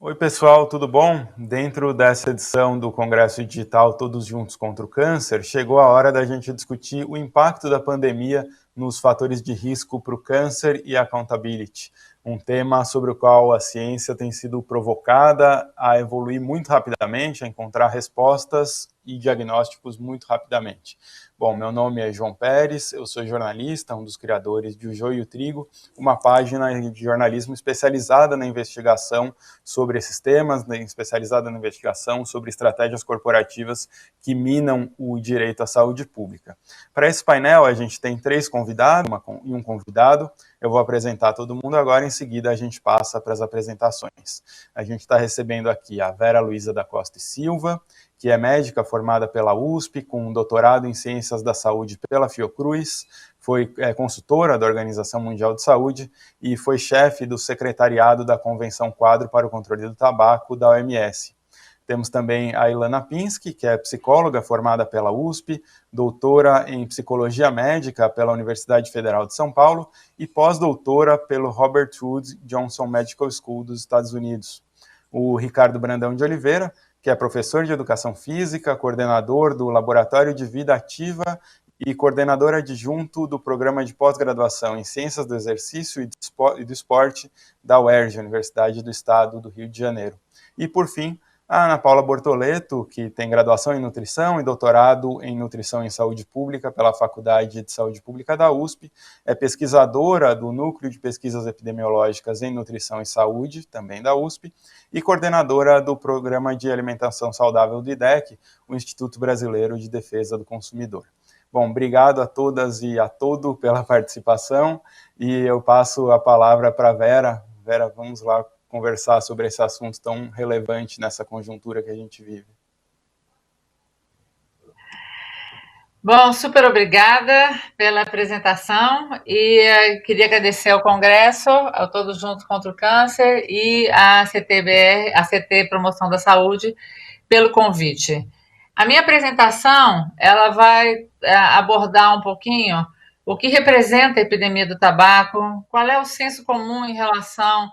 Oi, pessoal, tudo bom? Dentro dessa edição do Congresso Digital Todos Juntos contra o Câncer, chegou a hora da gente discutir o impacto da pandemia nos fatores de risco para o câncer e accountability, um tema sobre o qual a ciência tem sido provocada a evoluir muito rapidamente, a encontrar respostas e diagnósticos muito rapidamente. Bom, meu nome é João Pérez, eu sou jornalista, um dos criadores de O Joio e o Trigo, uma página de jornalismo especializada na investigação sobre esses temas, especializada na investigação sobre estratégias corporativas que minam o direito à saúde pública. Para esse painel, a gente tem 3 convidados e um convidado. Eu vou apresentar todo mundo agora, em seguida a gente passa para as apresentações. A gente está recebendo aqui a Vera Luísa da Costa e Silva, que é médica formada pela USP, com um doutorado em Ciências da Saúde pela Fiocruz, foi consultora da Organização Mundial de Saúde e foi chefe do secretariado da Convenção Quadro para o Controle do Tabaco da OMS. Temos também a Ilana Pinsky, que é psicóloga formada pela USP, doutora em Psicologia Médica pela Universidade Federal de São Paulo e pós-doutora pelo Robert Wood Johnson Medical School dos Estados Unidos. O Ricardo Brandão de Oliveira, que é professor de Educação Física, coordenador do Laboratório de Vida Ativa e coordenador adjunto do Programa de Pós-Graduação em Ciências do Exercício e do Esporte da UERJ, Universidade do Estado do Rio de Janeiro. E, por fim, a Ana Paula Bortoleto, que tem graduação em Nutrição e doutorado em Nutrição em Saúde Pública pela Faculdade de Saúde Pública da USP, é pesquisadora do Núcleo de Pesquisas Epidemiológicas em Nutrição e Saúde, também da USP, e coordenadora do Programa de Alimentação Saudável do IDEC, o Instituto Brasileiro de Defesa do Consumidor. Bom, obrigado a todas e a todo pela participação, e eu passo a palavra para a Vera. Vera, vamos lá conversar sobre esse assunto tão relevante nessa conjuntura que a gente vive. Bom, super obrigada pela apresentação e queria agradecer ao Congresso, ao Todos Juntos contra o Câncer e à CTBR, a CT Promoção da Saúde, pelo convite. A minha apresentação, ela vai abordar um pouquinho o que representa a epidemia do tabaco, qual é o senso comum em relação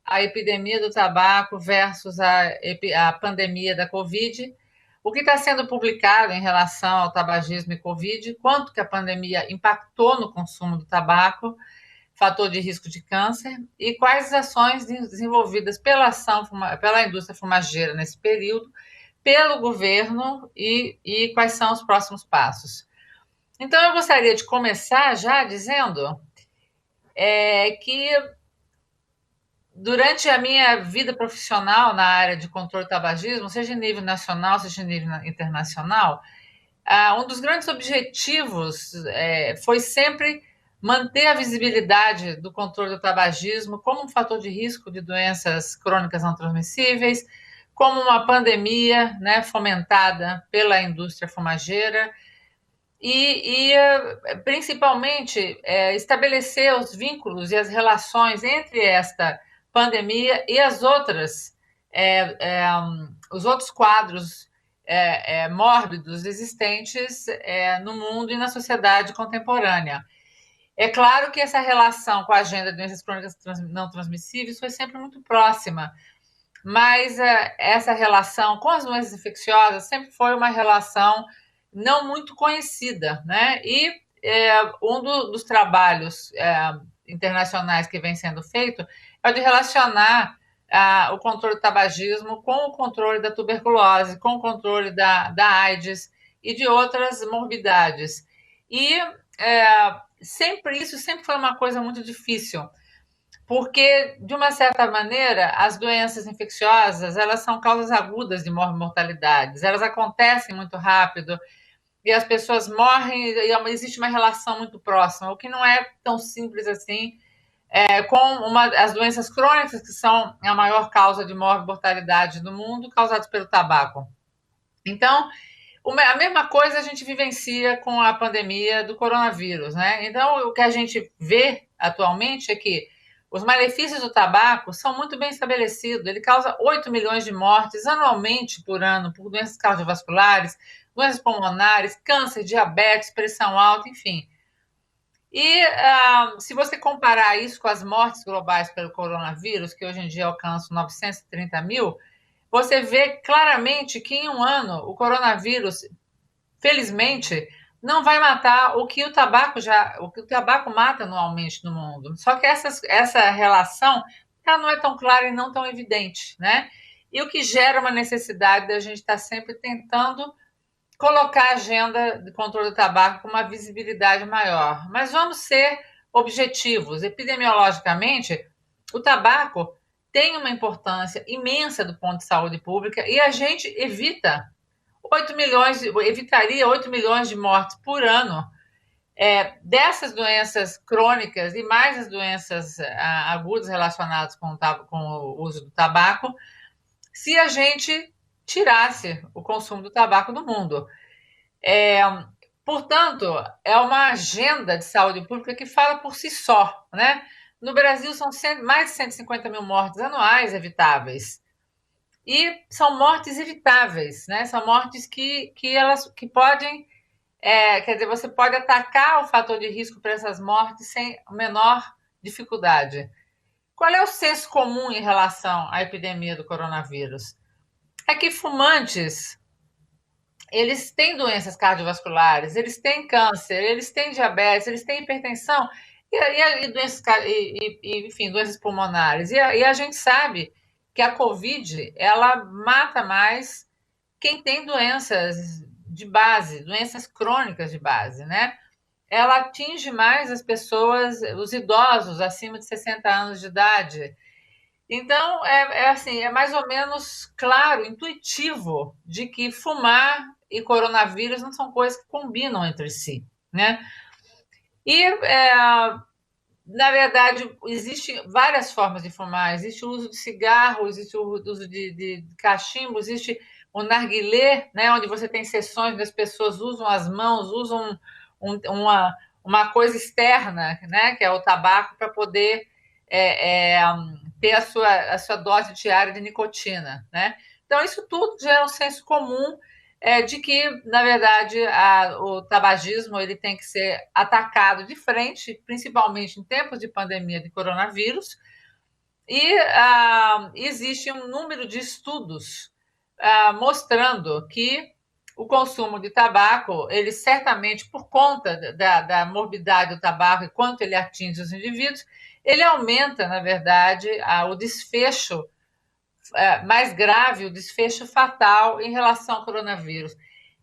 à epidemia do tabaco versus a pandemia da Covid, o que está sendo publicado em relação ao tabagismo e Covid, quanto que a pandemia impactou no consumo do tabaco, fator de risco de câncer, e quais ações desenvolvidas pela indústria fumageira nesse período, pelo governo e quais são os próximos passos. Então, eu gostaria de começar já dizendo que durante a minha vida profissional na área de controle do tabagismo, seja em nível nacional, seja em nível internacional, um dos grandes objetivos foi sempre manter a visibilidade do controle do tabagismo como um fator de risco de doenças crônicas não transmissíveis, como uma pandemia, né, fomentada pela indústria fumageira, e principalmente estabelecer os vínculos e as relações entre esta pandemia e as outras, os outros quadros mórbidos existentes no mundo e na sociedade contemporânea. É claro que essa relação com a agenda de doenças crônicas não transmissíveis foi sempre muito próxima, mas essa relação com as doenças infecciosas sempre foi uma relação não muito conhecida, né? E um dos trabalhos internacionais que vem sendo feito é o de relacionar o controle do tabagismo com o controle da tuberculose, com o controle da AIDS e de outras morbidades. E isso sempre foi uma coisa muito difícil, porque, de uma certa maneira, as doenças infecciosas, elas são causas agudas de mortalidades, elas acontecem muito rápido, e as pessoas morrem, e existe uma relação muito próxima, o que não é tão simples assim, com as doenças crônicas, que são a maior causa de mortalidade do mundo, causadas pelo tabaco. Então, a mesma coisa a gente vivencia com a pandemia do coronavírus, né? Então, o que a gente vê atualmente é que os malefícios do tabaco são muito bem estabelecidos. Ele causa 8 milhões de mortes anualmente por ano por doenças cardiovasculares, doenças pulmonares, câncer, diabetes, pressão alta, enfim. E se você comparar isso com as mortes globais pelo coronavírus, que hoje em dia alcançam 930 mil, você vê claramente que em um ano o coronavírus, felizmente, não vai matar o que o tabaco mata anualmente no mundo. Só que essa relação ela não é tão clara e não tão evidente, né? E o que gera uma necessidade da gente estar sempre tentando colocar a agenda de controle do tabaco com uma visibilidade maior. Mas vamos ser objetivos. Epidemiologicamente, o tabaco tem uma importância imensa do ponto de saúde pública e a gente evitaria 8 milhões de mortes por ano dessas doenças crônicas e mais as doenças agudas relacionadas com o uso do tabaco, se a gente tirasse o consumo do tabaco do mundo. Portanto, é uma agenda de saúde pública que fala por si só, né? No Brasil, são mais de 150 mil mortes anuais evitáveis. E são mortes evitáveis, né? São mortes que podem. Quer dizer, você pode atacar o fator de risco para essas mortes sem a menor dificuldade. Qual é o senso comum em relação à epidemia do coronavírus? É que fumantes eles têm doenças cardiovasculares, eles têm câncer, eles têm diabetes, eles têm hipertensão e doenças, enfim, doenças pulmonares. E a gente sabe que a Covid, ela mata mais quem tem doenças de base, doenças crônicas de base, né? Ela atinge mais as pessoas, os idosos acima de 60 anos de idade. Então, assim, é mais ou menos claro, intuitivo, de que fumar e coronavírus não são coisas que combinam entre si, né? E, na verdade, existem várias formas de fumar. Existe o uso de cigarro, existe o uso de cachimbo, existe o narguilé, né, onde você tem sessões onde as pessoas usam as mãos, usam uma coisa externa, né, que é o tabaco, para poder ter a sua dose diária de nicotina, né? Então, isso tudo gera um senso comum de que, na verdade, o tabagismo ele tem que ser atacado de frente, principalmente em tempos de pandemia de coronavírus, e existe um número de estudos mostrando que o consumo de tabaco, ele certamente, por conta da morbidade do tabaco e quanto ele atinge os indivíduos, ele aumenta, na verdade, o desfecho mais grave, o desfecho fatal em relação ao coronavírus.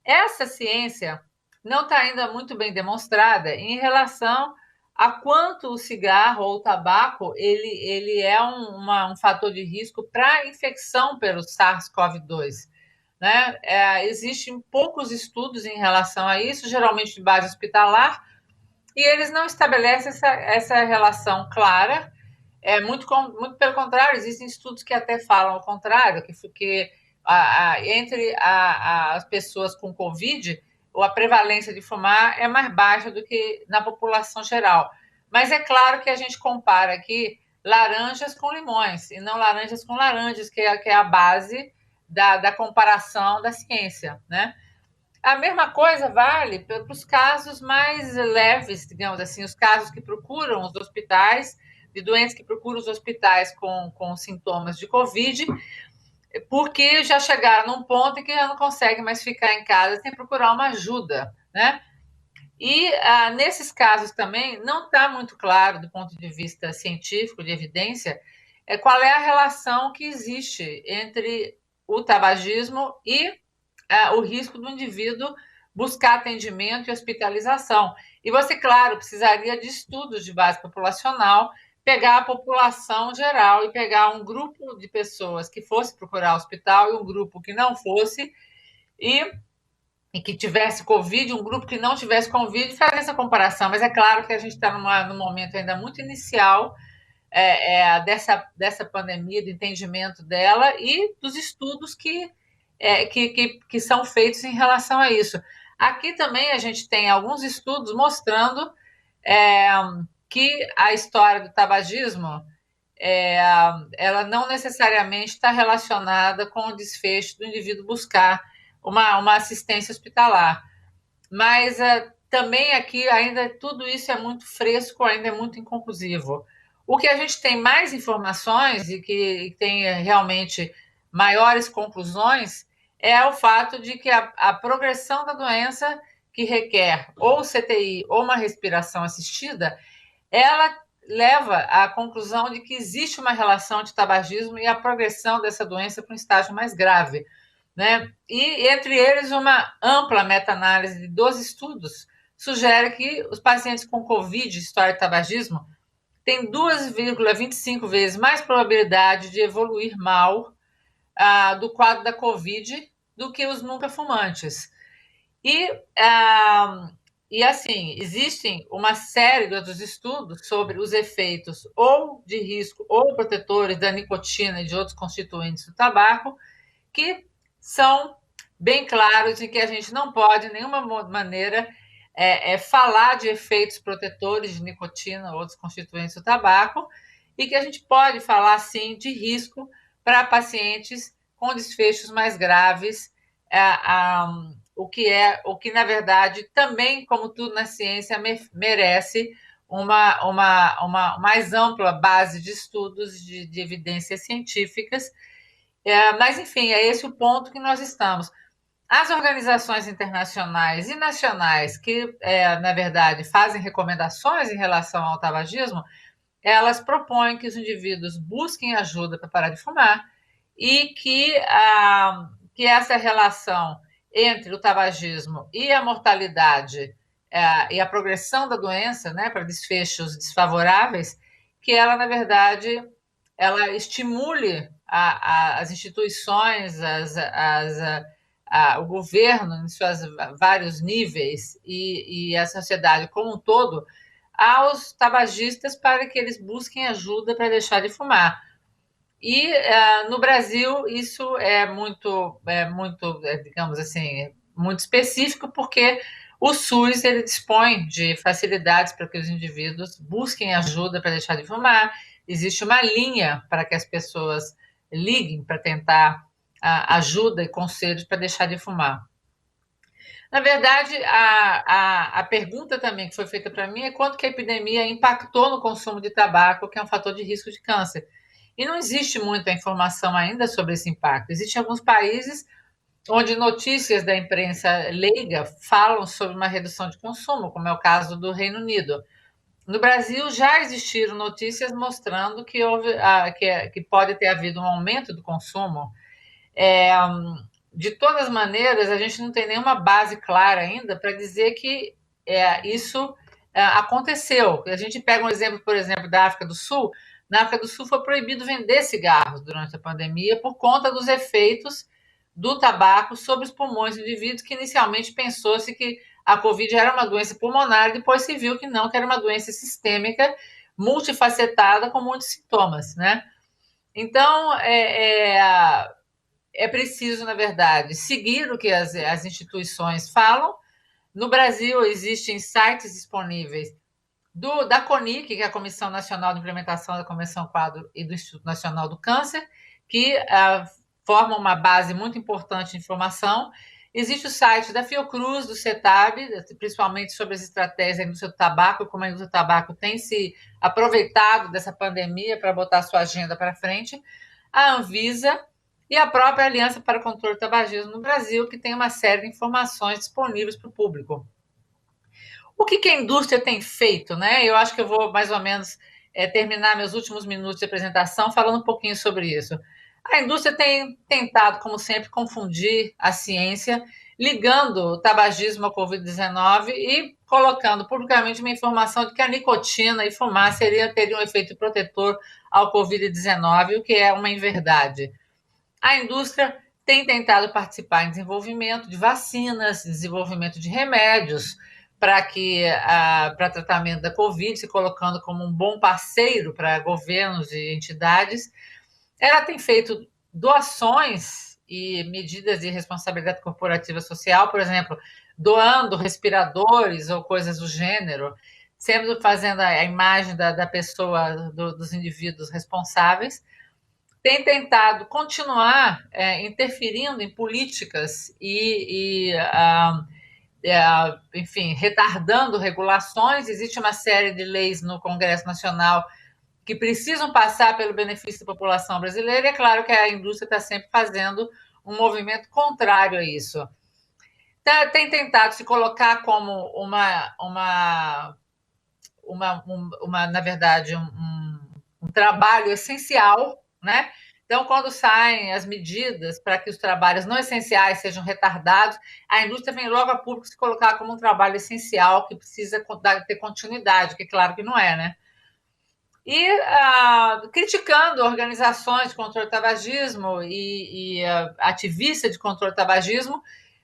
Essa ciência não está ainda muito bem demonstrada em relação a quanto o cigarro ou o tabaco ele é um fator de risco para a infecção pelo SARS-CoV-2. Né? Existem poucos estudos em relação a isso, geralmente de base hospitalar, e eles não estabelecem essa relação clara. Muito pelo contrário, existem estudos que até falam o contrário, que entre as pessoas com Covid, a prevalência de fumar é mais baixa do que na população geral. Mas é claro que a gente compara aqui laranjas com limões, e não laranjas com laranjas, que é a base da comparação da ciência, né? A mesma coisa vale para os casos mais leves, digamos assim, os casos que procuram os hospitais, de doentes que procuram os hospitais com sintomas de Covid, porque já chegaram num ponto em que já não conseguem mais ficar em casa sem procurar uma ajuda, né? E nesses casos também não está muito claro, do ponto de vista científico, de evidência, qual é a relação que existe entre o tabagismo e o risco do indivíduo buscar atendimento e hospitalização. E você, claro, precisaria de estudos de base populacional, pegar a população geral e pegar um grupo de pessoas que fosse procurar hospital e um grupo que não fosse, e que tivesse Covid, um grupo que não tivesse Covid, e fazer essa comparação. Mas é claro que a gente está num momento ainda muito inicial dessa pandemia, do entendimento dela e dos estudos que são feitos em relação a isso. Aqui também a gente tem alguns estudos mostrando que a história do tabagismo ela não necessariamente está relacionada com o desfecho do indivíduo buscar uma assistência hospitalar. Mas também aqui ainda tudo isso é muito fresco, ainda é muito inconclusivo. O que a gente tem mais informações e que tem realmente maiores conclusões é o fato de que a progressão da doença, que requer ou CTI ou uma respiração assistida, ela leva à conclusão de que existe uma relação entre tabagismo e a progressão dessa doença para um estágio mais grave, né? E entre eles, uma ampla meta-análise de 12 estudos sugere que os pacientes com Covid, história de tabagismo, têm 2,25 vezes mais probabilidade de evoluir mal do quadro da Covid do que os nunca fumantes. E, assim, existem uma série de outros estudos sobre os efeitos ou de risco ou protetores da nicotina e de outros constituintes do tabaco que são bem claros em que a gente não pode, de nenhuma maneira, falar de efeitos protetores de nicotina ou outros constituintes do tabaco e que a gente pode falar, sim, de risco para pacientes com desfechos mais graves, o que, na verdade, também, como tudo na ciência, merece uma mais ampla base de estudos de evidências científicas. Mas, enfim, é esse o ponto que nós estamos. As organizações internacionais e nacionais que, na verdade, fazem recomendações em relação ao tabagismo, elas propõem que os indivíduos busquem ajuda para parar de fumar e que essa relação entre o tabagismo e a mortalidade e a progressão da doença, né, para desfechos desfavoráveis, que ela, na verdade, ela estimule as instituições, o governo em seus vários níveis e a sociedade como um todo aos tabagistas para que eles busquem ajuda para deixar de fumar. E no Brasil isso é muito, digamos assim, muito específico, porque o SUS ele dispõe de facilidades para que os indivíduos busquem ajuda para deixar de fumar. Existe uma linha para que as pessoas liguem para tentar ajuda e conselhos para deixar de fumar. Na verdade, a pergunta também que foi feita para mim é quanto que a epidemia impactou no consumo de tabaco, que é um fator de risco de câncer. E não existe muita informação ainda sobre esse impacto. Existem alguns países onde notícias da imprensa leiga falam sobre uma redução de consumo, como é o caso do Reino Unido. No Brasil já existiram notícias mostrando que que pode ter havido um aumento do consumo. De todas as maneiras, a gente não tem nenhuma base clara ainda para dizer que isso aconteceu. A gente pega um exemplo, por exemplo, da África do Sul. Na África do Sul foi proibido vender cigarros durante a pandemia por conta dos efeitos do tabaco sobre os pulmões do indivíduos, que inicialmente pensou-se que a Covid era uma doença pulmonar, e depois se viu que não, que era uma doença sistêmica, multifacetada, com muitos sintomas, né? Então, é preciso, na verdade, seguir o que as instituições falam. No Brasil, existem sites disponíveis da CONIC, que é a Comissão Nacional de Implementação da Convenção Quadro e do Instituto Nacional do Câncer, que formam uma base muito importante de informação. Existe o site da Fiocruz, do CETAB, principalmente sobre as estratégias da indústria do tabaco, como a indústria do tabaco tem se aproveitado dessa pandemia para botar sua agenda para frente. A Anvisa e a própria Aliança para o Controle do Tabagismo no Brasil, que tem uma série de informações disponíveis para o público. O que a indústria tem feito, né? Eu acho que eu vou mais ou menos terminar meus últimos minutos de apresentação falando um pouquinho sobre isso. A indústria tem tentado, como sempre, confundir a ciência, ligando o tabagismo ao Covid-19 e colocando publicamente uma informação de que a nicotina e fumar teriam um efeito protetor ao Covid-19, o que é uma inverdade. A indústria tem tentado participar em desenvolvimento de vacinas, desenvolvimento de remédios para tratamento da Covid, se colocando como um bom parceiro para governos e entidades. Ela tem feito doações e medidas de responsabilidade corporativa social, por exemplo, doando respiradores ou coisas do gênero, sempre fazendo a imagem da pessoa, dos indivíduos responsáveis. Tem tentado continuar interferindo em políticas e enfim, retardando regulações. Existe uma série de leis no Congresso Nacional que precisam passar pelo benefício da população brasileira, e é claro que a indústria está sempre fazendo um movimento contrário a isso. Tem tentado se colocar como na verdade, um trabalho essencial, né? Então, quando saem as medidas para que os trabalhos não essenciais sejam retardados, a indústria vem logo a público se colocar como um trabalho essencial que precisa ter continuidade, que claro que não é, né? E criticando organizações de controle do tabagismo e ativistas de controle do tabagismo,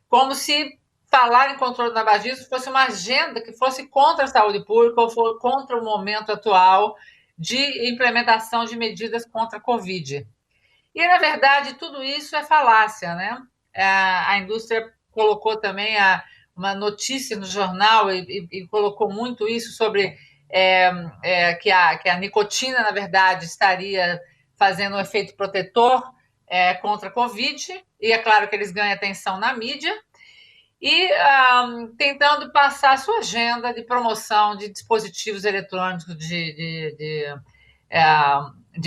como se falar em controle do tabagismo fosse uma agenda que fosse contra a saúde pública ou contra o momento atual de implementação de medidas contra a Covid. E, na verdade, tudo isso é falácia, né? A indústria colocou também uma notícia no jornal e colocou muito isso sobre que a nicotina, na verdade, estaria fazendo um efeito protetor contra a Covid, e é claro que eles ganham atenção na mídia, e tentando passar a sua agenda de promoção de dispositivos eletrônicos de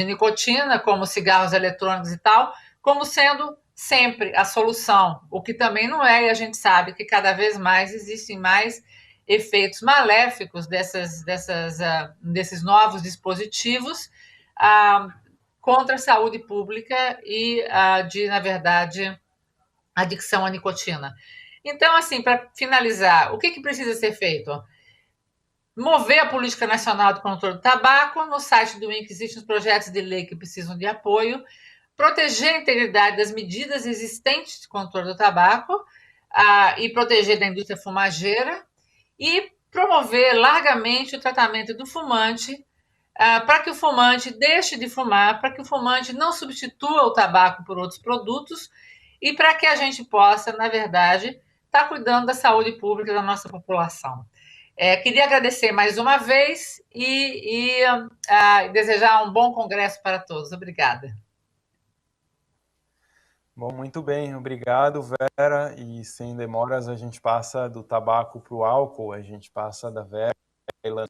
nicotina, como cigarros eletrônicos e tal, como sendo sempre a solução, o que também não é, e a gente sabe que cada vez mais existem mais efeitos maléficos desses novos dispositivos contra a saúde pública e na verdade, adicção à nicotina. Então, assim, para finalizar, o que precisa ser feito? Mover a política nacional do controle do tabaco. No site do INCA existem os projetos de lei que precisam de apoio. Proteger a integridade das medidas existentes de controle do tabaco e proteger da indústria fumageira. E promover largamente o tratamento do fumante para que o fumante deixe de fumar, para que o fumante não substitua o tabaco por outros produtos e para que a gente possa, na verdade, estar cuidando da saúde pública da nossa população. Queria agradecer mais uma vez e desejar um bom congresso para todos. Obrigada. Bom, muito bem, obrigado, Vera. E sem demoras, a gente passa do tabaco para o álcool, a gente passa da Vera e Ilana.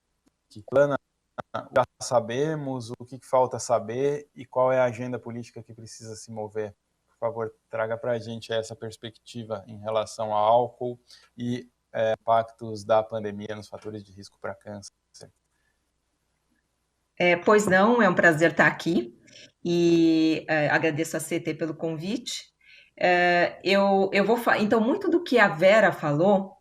Já sabemos o que falta saber e qual é a agenda política que precisa se mover. Por favor, traga para a gente essa perspectiva em relação ao álcool e impactos da pandemia nos fatores de risco para câncer. Pois não, é um prazer estar aqui e agradeço a CT pelo convite. Então, muito do que a Vera falou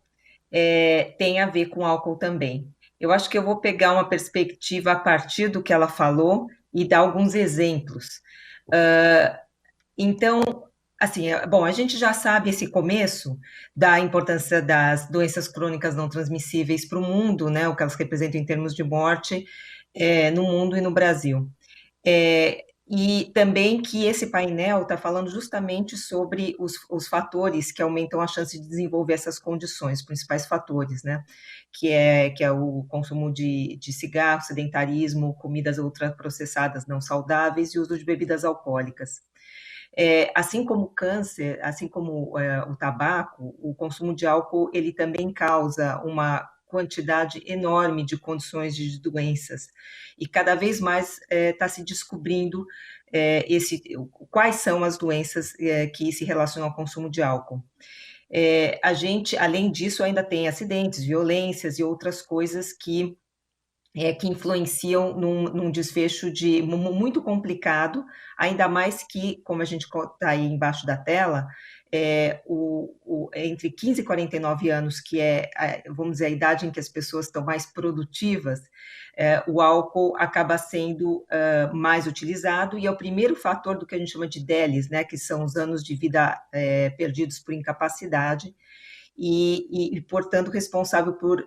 tem a ver com álcool também. Eu acho que eu vou pegar uma perspectiva a partir do que ela falou e dar alguns exemplos. Então, assim, bom, a gente já sabe esse começo da importância das doenças crônicas não transmissíveis para o mundo, né, o que elas representam em termos de morte no mundo e no Brasil. E também que esse painel está falando justamente sobre os fatores que aumentam a chance de desenvolver essas condições, os principais fatores, né? Que é o consumo de cigarro, sedentarismo, comidas ultraprocessadas não saudáveis e uso de bebidas alcoólicas. Assim como o câncer, assim como o tabaco, o consumo de álcool ele também causa uma quantidade enorme de condições de doenças e cada vez mais está se descobrindo quais são as doenças que se relacionam ao consumo de álcool. A gente, além disso, ainda tem acidentes, violências e outras coisas que influenciam num desfecho muito complicado, ainda mais que, como a gente está aí embaixo da tela, entre 15 e 49 anos, que vamos dizer, a idade em que as pessoas estão mais produtivas, o álcool acaba sendo mais utilizado e é o primeiro fator do que a gente chama de DELIS, né, que são os anos de vida perdidos por incapacidade, e portanto, responsável por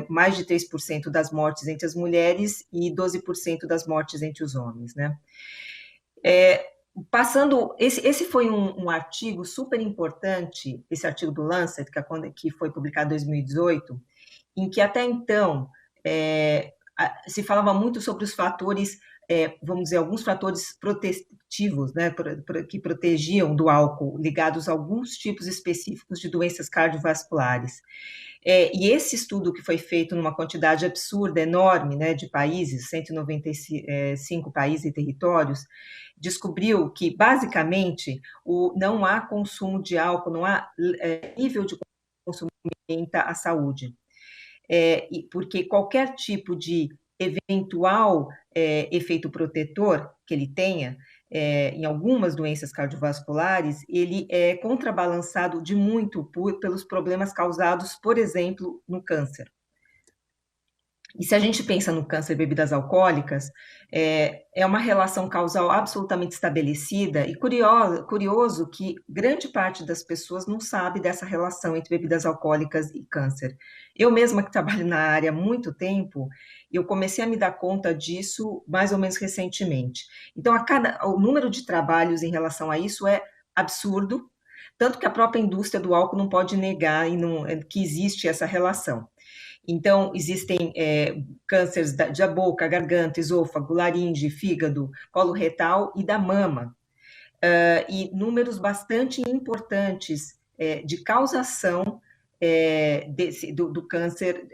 mais de 3% das mortes entre as mulheres e 12% das mortes entre os homens, né? Esse foi um artigo super importante, esse artigo do Lancet, que foi publicado em 2018, em que até então se falava muito sobre os fatores vamos dizer, alguns fatores protetivos, né, que protegiam do álcool, ligados a alguns tipos específicos de doenças cardiovasculares. E esse estudo que foi feito numa quantidade absurda, enorme, né, de países, 195 países e territórios, descobriu que, basicamente, não há consumo de álcool, não há nível de consumo que aumenta a saúde. Porque qualquer tipo de eventual efeito protetor que ele tenha, em algumas doenças cardiovasculares, ele é contrabalançado de muito pelos problemas causados, por exemplo, no câncer. E se a gente pensa no câncer e bebidas alcoólicas, é uma relação causal absolutamente estabelecida e curioso que grande parte das pessoas não sabe dessa relação entre bebidas alcoólicas e câncer. Eu mesma que trabalho na área há muito tempo, eu comecei a me dar conta disso mais ou menos recentemente. Então, o número de trabalhos em relação a isso é absurdo, tanto que a própria indústria do álcool não pode negar que existe essa relação. Então, existem cânceres da boca, garganta, esôfago, laringe, fígado, colo retal e da mama. E números bastante importantes de causação do câncer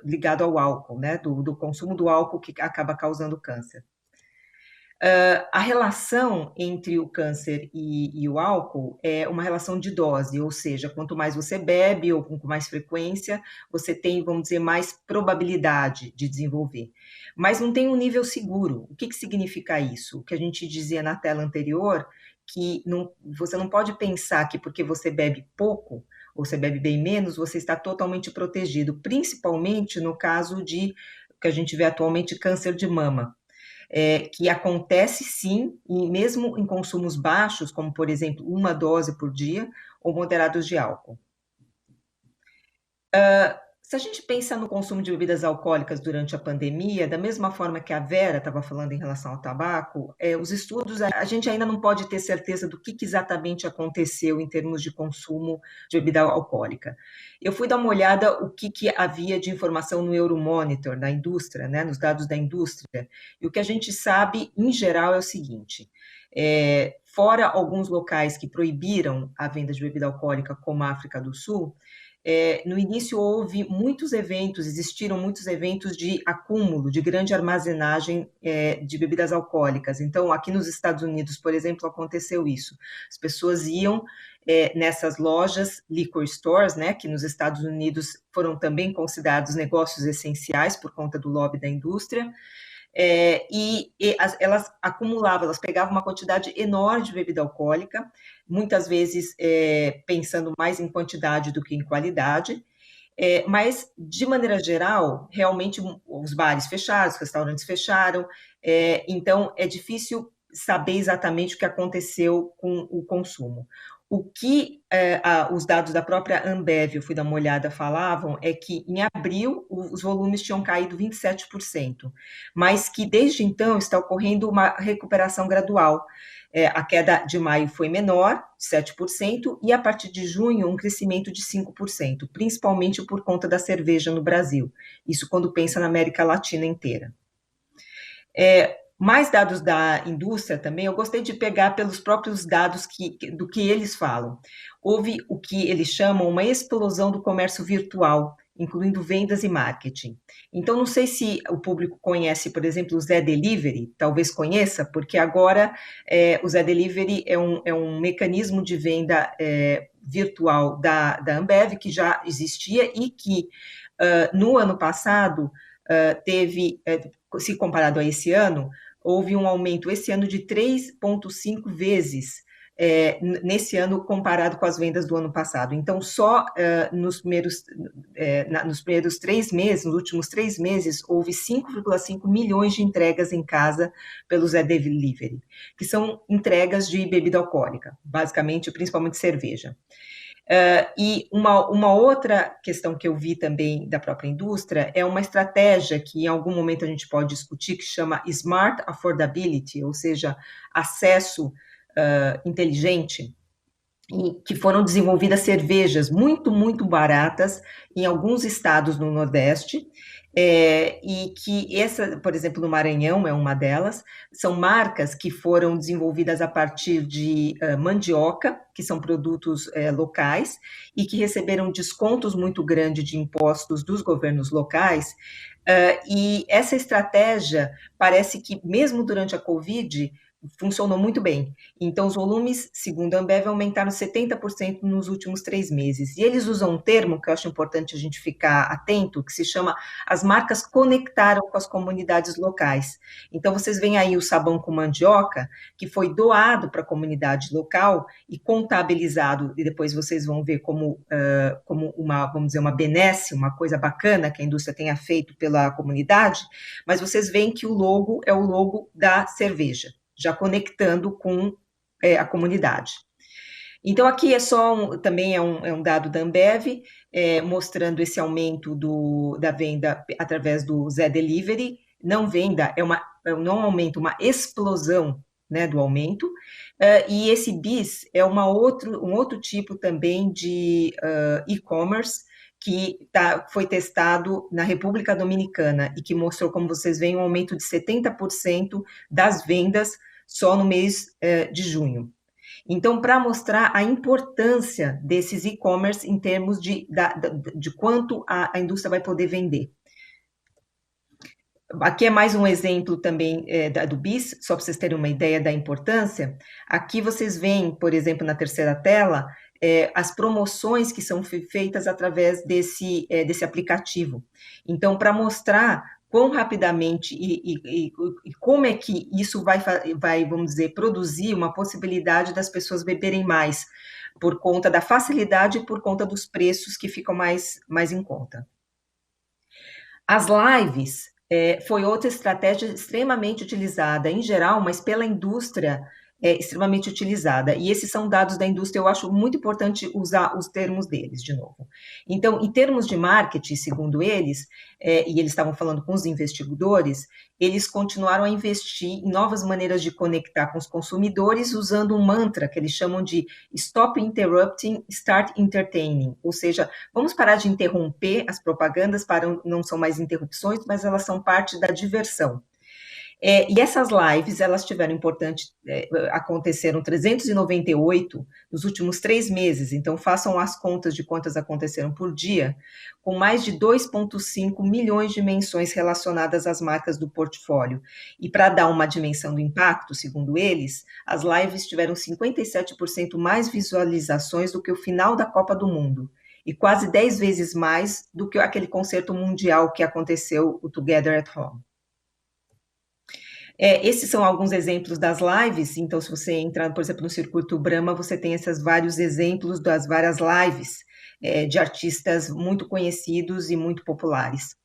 ligado ao álcool, né? Do consumo do álcool que acaba causando câncer. A relação entre o câncer e o álcool é uma relação de dose, ou seja, quanto mais você bebe ou com mais frequência, você tem, vamos dizer, mais probabilidade de desenvolver. Mas não tem um nível seguro. O que significa isso? O que a gente dizia na tela anterior, que você não pode pensar que porque você bebe pouco, ou você bebe bem menos, você está totalmente protegido, principalmente no caso de, que a gente vê atualmente, câncer de mama. Que acontece sim, e mesmo em consumos baixos, como por exemplo, uma dose por dia, ou moderados de álcool. Se a gente pensa no consumo de bebidas alcoólicas durante a pandemia, da mesma forma que a Vera estava falando em relação ao tabaco, os estudos, a gente ainda não pode ter certeza do que exatamente aconteceu em termos de consumo de bebida alcoólica. Eu fui dar uma olhada o que havia de informação no Euromonitor, na indústria, né, nos dados da indústria, e o que a gente sabe, em geral, é o seguinte: fora alguns locais que proibiram a venda de bebida alcoólica, como a África do Sul, no início existiram muitos eventos de acúmulo, de grande armazenagem de bebidas alcoólicas. Então, aqui nos Estados Unidos, por exemplo, aconteceu isso. As pessoas iam nessas lojas, liquor stores, né, que nos Estados Unidos foram também considerados negócios essenciais por conta do lobby da indústria, elas acumulavam, elas pegavam uma quantidade enorme de bebida alcoólica, muitas vezes pensando mais em quantidade do que em qualidade, mas, de maneira geral, realmente os bares fecharam, os restaurantes fecharam, então é difícil saber exatamente o que aconteceu com o consumo. O que os dados da própria Ambev, eu fui dar uma olhada, falavam é que em abril os volumes tinham caído 27%, mas que desde então está ocorrendo uma recuperação gradual. A queda de maio foi menor, 7%, e a partir de junho um crescimento de 5%, principalmente por conta da cerveja no Brasil. Isso quando pensa na América Latina inteira. Mais dados da indústria também, eu gostei de pegar pelos próprios dados do que eles falam. Houve o que eles chamam uma explosão do comércio virtual, incluindo vendas e marketing. Então, não sei se o público conhece, por exemplo, o Zé Delivery, talvez conheça, porque agora o Zé Delivery é um mecanismo de venda virtual da Ambev, que já existia e que no ano passado teve, se comparado a esse ano, houve um aumento esse ano de 3,5 vezes nesse ano comparado com as vendas do ano passado. Então, só nos primeiros 3 meses, nos últimos 3 meses, houve 5,5 milhões de entregas em casa pelo Zé Delivery, que são entregas de bebida alcoólica, basicamente, principalmente cerveja. E uma outra questão que eu vi também da própria indústria é uma estratégia que em algum momento a gente pode discutir, que chama Smart Affordability, ou seja, acesso inteligente, e que foram desenvolvidas cervejas muito, muito baratas em alguns estados no Nordeste, E que essa, por exemplo, no Maranhão é uma delas, são marcas que foram desenvolvidas a partir de mandioca, que são produtos locais, e que receberam descontos muito grandes de impostos dos governos locais, e essa estratégia parece que, mesmo durante a Covid, funcionou muito bem. Então, os volumes, segundo a Ambev, aumentaram 70% nos últimos 3 meses. E eles usam um termo que eu acho importante a gente ficar atento, que se chama as marcas conectaram com as comunidades locais. Então, vocês veem aí o sabão com mandioca, que foi doado para a comunidade local e contabilizado, e depois vocês vão ver como uma, vamos dizer, uma benesse, uma coisa bacana que a indústria tenha feito pela comunidade, mas vocês veem que o logo é o logo da cerveja, já conectando com a comunidade. Então, aqui é só também é um dado da Ambev, mostrando esse aumento da venda através do Zé Delivery. Não venda, não aumento, uma explosão, né, do aumento. E esse BIS é um outro tipo também de e-commerce que foi testado na República Dominicana e que mostrou, como vocês veem, um aumento de 70% das vendas só no mês de junho. Então, para mostrar a importância desses e-commerce em termos de quanto a indústria vai poder vender. Aqui é mais um exemplo também do BIS, só para vocês terem uma ideia da importância. Aqui vocês veem, por exemplo, na terceira tela, as promoções que são feitas através desse aplicativo. Então, para mostrar quão rapidamente e como é que isso vai, vamos dizer, produzir uma possibilidade das pessoas beberem mais, por conta da facilidade e por conta dos preços que ficam mais em conta. As lives foi outra estratégia extremamente utilizada, em geral, mas pela indústria extremamente utilizada. E esses são dados da indústria, eu acho muito importante usar os termos deles, de novo. Então, em termos de marketing, segundo eles, e eles estavam falando com os investidores, eles continuaram a investir em novas maneiras de conectar com os consumidores, usando um mantra que eles chamam de Stop Interrupting, Start Entertaining, ou seja, vamos parar de interromper as propagandas, não são mais interrupções, mas elas são parte da diversão. E essas lives, elas tiveram aconteceram 398 nos últimos 3 meses, então façam as contas de quantas aconteceram por dia, com mais de 2,5 milhões de menções relacionadas às marcas do portfólio. E para dar uma dimensão do impacto, segundo eles, as lives tiveram 57% mais visualizações do que o final da Copa do Mundo, e quase 10 vezes mais do que aquele concerto mundial que aconteceu, o Together at Home. Esses são alguns exemplos das lives, então se você entrar, por exemplo, no Circuito Brahma, você tem esses vários exemplos das várias lives de artistas muito conhecidos e muito populares.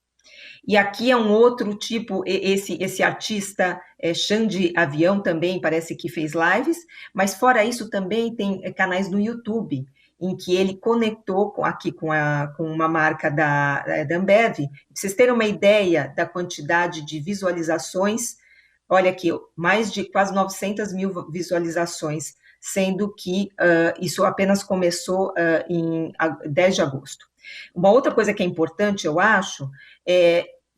E aqui é um outro tipo, esse artista, Xande Avião, também parece que fez lives, mas fora isso também tem canais no YouTube, em que ele conectou com uma marca da Ambev. Pra vocês terem uma ideia da quantidade de visualizações, olha aqui, mais de quase 900 mil visualizações, sendo que isso apenas começou em 10 de agosto. Uma outra coisa que é importante, eu acho,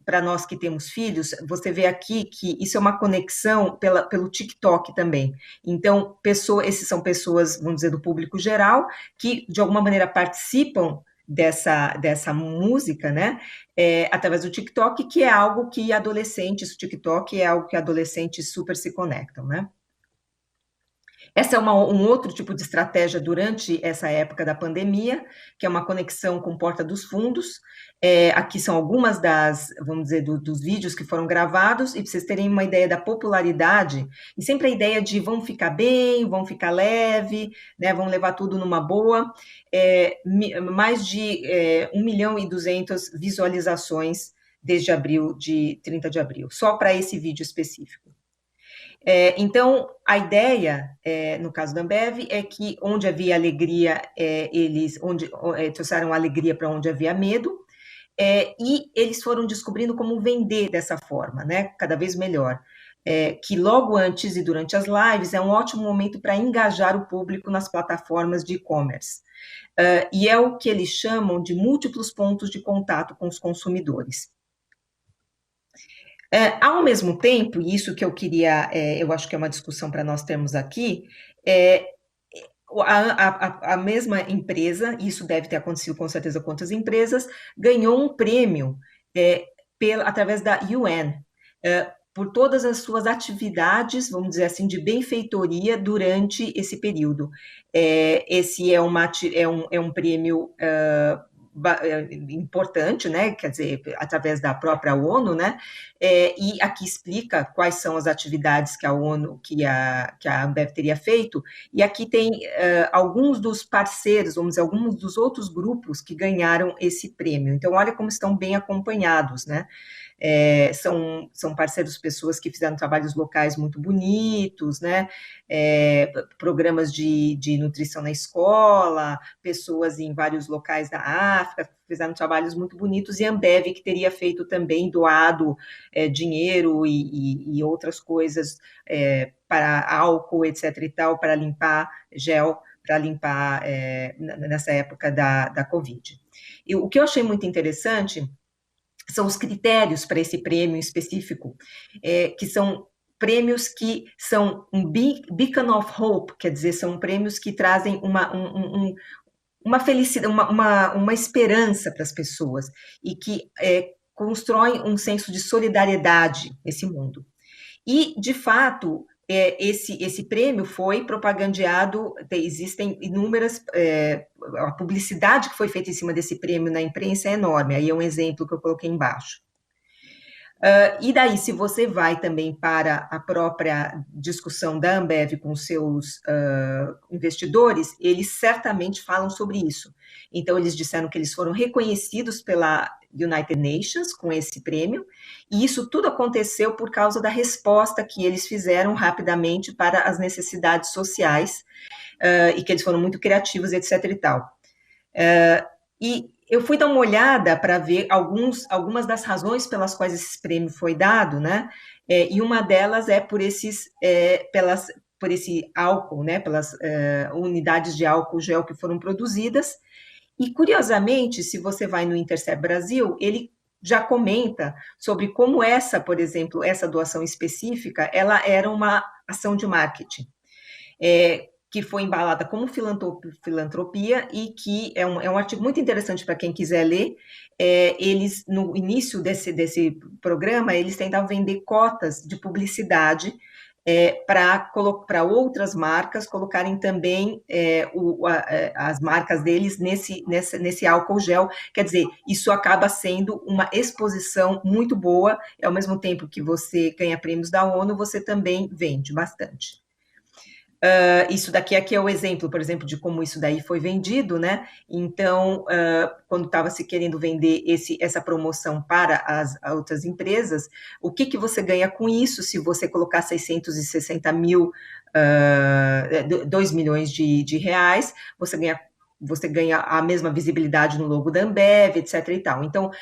para nós que temos filhos, você vê aqui que isso é uma conexão pelo TikTok também. Então, esses são pessoas, vamos dizer, do público geral, que de alguma maneira participam dessa música, né, através do TikTok, que é algo que adolescentes, o TikTok é algo que adolescentes super se conectam, né. Essa é um outro tipo de estratégia durante essa época da pandemia, que é uma conexão com Porta dos Fundos. Aqui são algumas vamos dizer, dos vídeos que foram gravados, e para vocês terem uma ideia da popularidade, e sempre a ideia de vamos ficar bem, vamos ficar leve, né, vamos levar tudo numa boa, mais de 1.200.000 visualizações desde 30 de abril, só para esse vídeo específico. Então, a ideia, no caso da Ambev, é que onde havia alegria, eles trouxeram alegria para onde havia medo, e eles foram descobrindo como vender dessa forma, né, cada vez melhor. Que logo antes e durante as lives é um ótimo momento para engajar o público nas plataformas de e-commerce. E é o que eles chamam de múltiplos pontos de contato com os consumidores. Ao mesmo tempo, e isso que eu queria, eu acho que é uma discussão para nós termos aqui, é, a mesma empresa, isso deve ter acontecido com certeza com outras empresas, ganhou um prêmio através da UN, por todas as suas atividades, vamos dizer assim, de benfeitoria durante esse período. Esse é um prêmio importante, né? Quer dizer, através da própria ONU, né? E aqui explica quais são as atividades que a ONU, que a Ambev teria feito, e aqui tem alguns dos parceiros, vamos dizer, alguns dos outros grupos que ganharam esse prêmio. Então, olha como estão bem acompanhados, né? São parceiros, pessoas que fizeram trabalhos locais muito bonitos, né? Programas de nutrição na escola, pessoas em vários locais da África, fizeram trabalhos muito bonitos, e a Ambev, que teria feito também, doado dinheiro e outras coisas para álcool, etc. e tal, para limpar gel, para limpar nessa época da Covid. E o que eu achei muito interessante são os critérios para esse prêmio específico, que são prêmios que são um beacon of hope, quer dizer, são prêmios que trazem uma felicidade, uma esperança para as pessoas, e que constroem um senso de solidariedade nesse mundo. E, de fato, esse prêmio foi propagandeado, existem inúmeras, a publicidade que foi feita em cima desse prêmio na imprensa é enorme, aí é um exemplo que eu coloquei embaixo. E daí, se você vai também para a própria discussão da Ambev com seus investidores, eles certamente falam sobre isso. Então, eles disseram que eles foram reconhecidos pela United Nations com esse prêmio, e isso tudo aconteceu por causa da resposta que eles fizeram rapidamente para as necessidades sociais, e que eles foram muito criativos, etc. e tal. E eu fui dar uma olhada para ver algumas das razões pelas quais esse prêmio foi dado, né? E uma delas é por esse álcool, né? Pelas unidades de álcool gel que foram produzidas. E, curiosamente, se você vai no Intercept Brasil, ele já comenta sobre como por exemplo, essa doação específica, ela era uma ação de marketing. Que foi embalada como filantropia, e que é um artigo muito interessante para quem quiser ler. Eles, no início desse programa, eles tentavam vender cotas de publicidade para outras marcas colocarem também as marcas deles nesse álcool gel. Quer dizer, isso acaba sendo uma exposição muito boa, e ao mesmo tempo que você ganha prêmios da ONU, você também vende bastante. Isso daqui é o exemplo, por exemplo, de como isso daí foi vendido, né? Então, quando estava se querendo vender essa promoção para as outras empresas, o que você ganha com isso se você colocar 660 mil, 2 milhões de reais, você ganha a mesma visibilidade no logo da Ambev, etc. e tal. Então,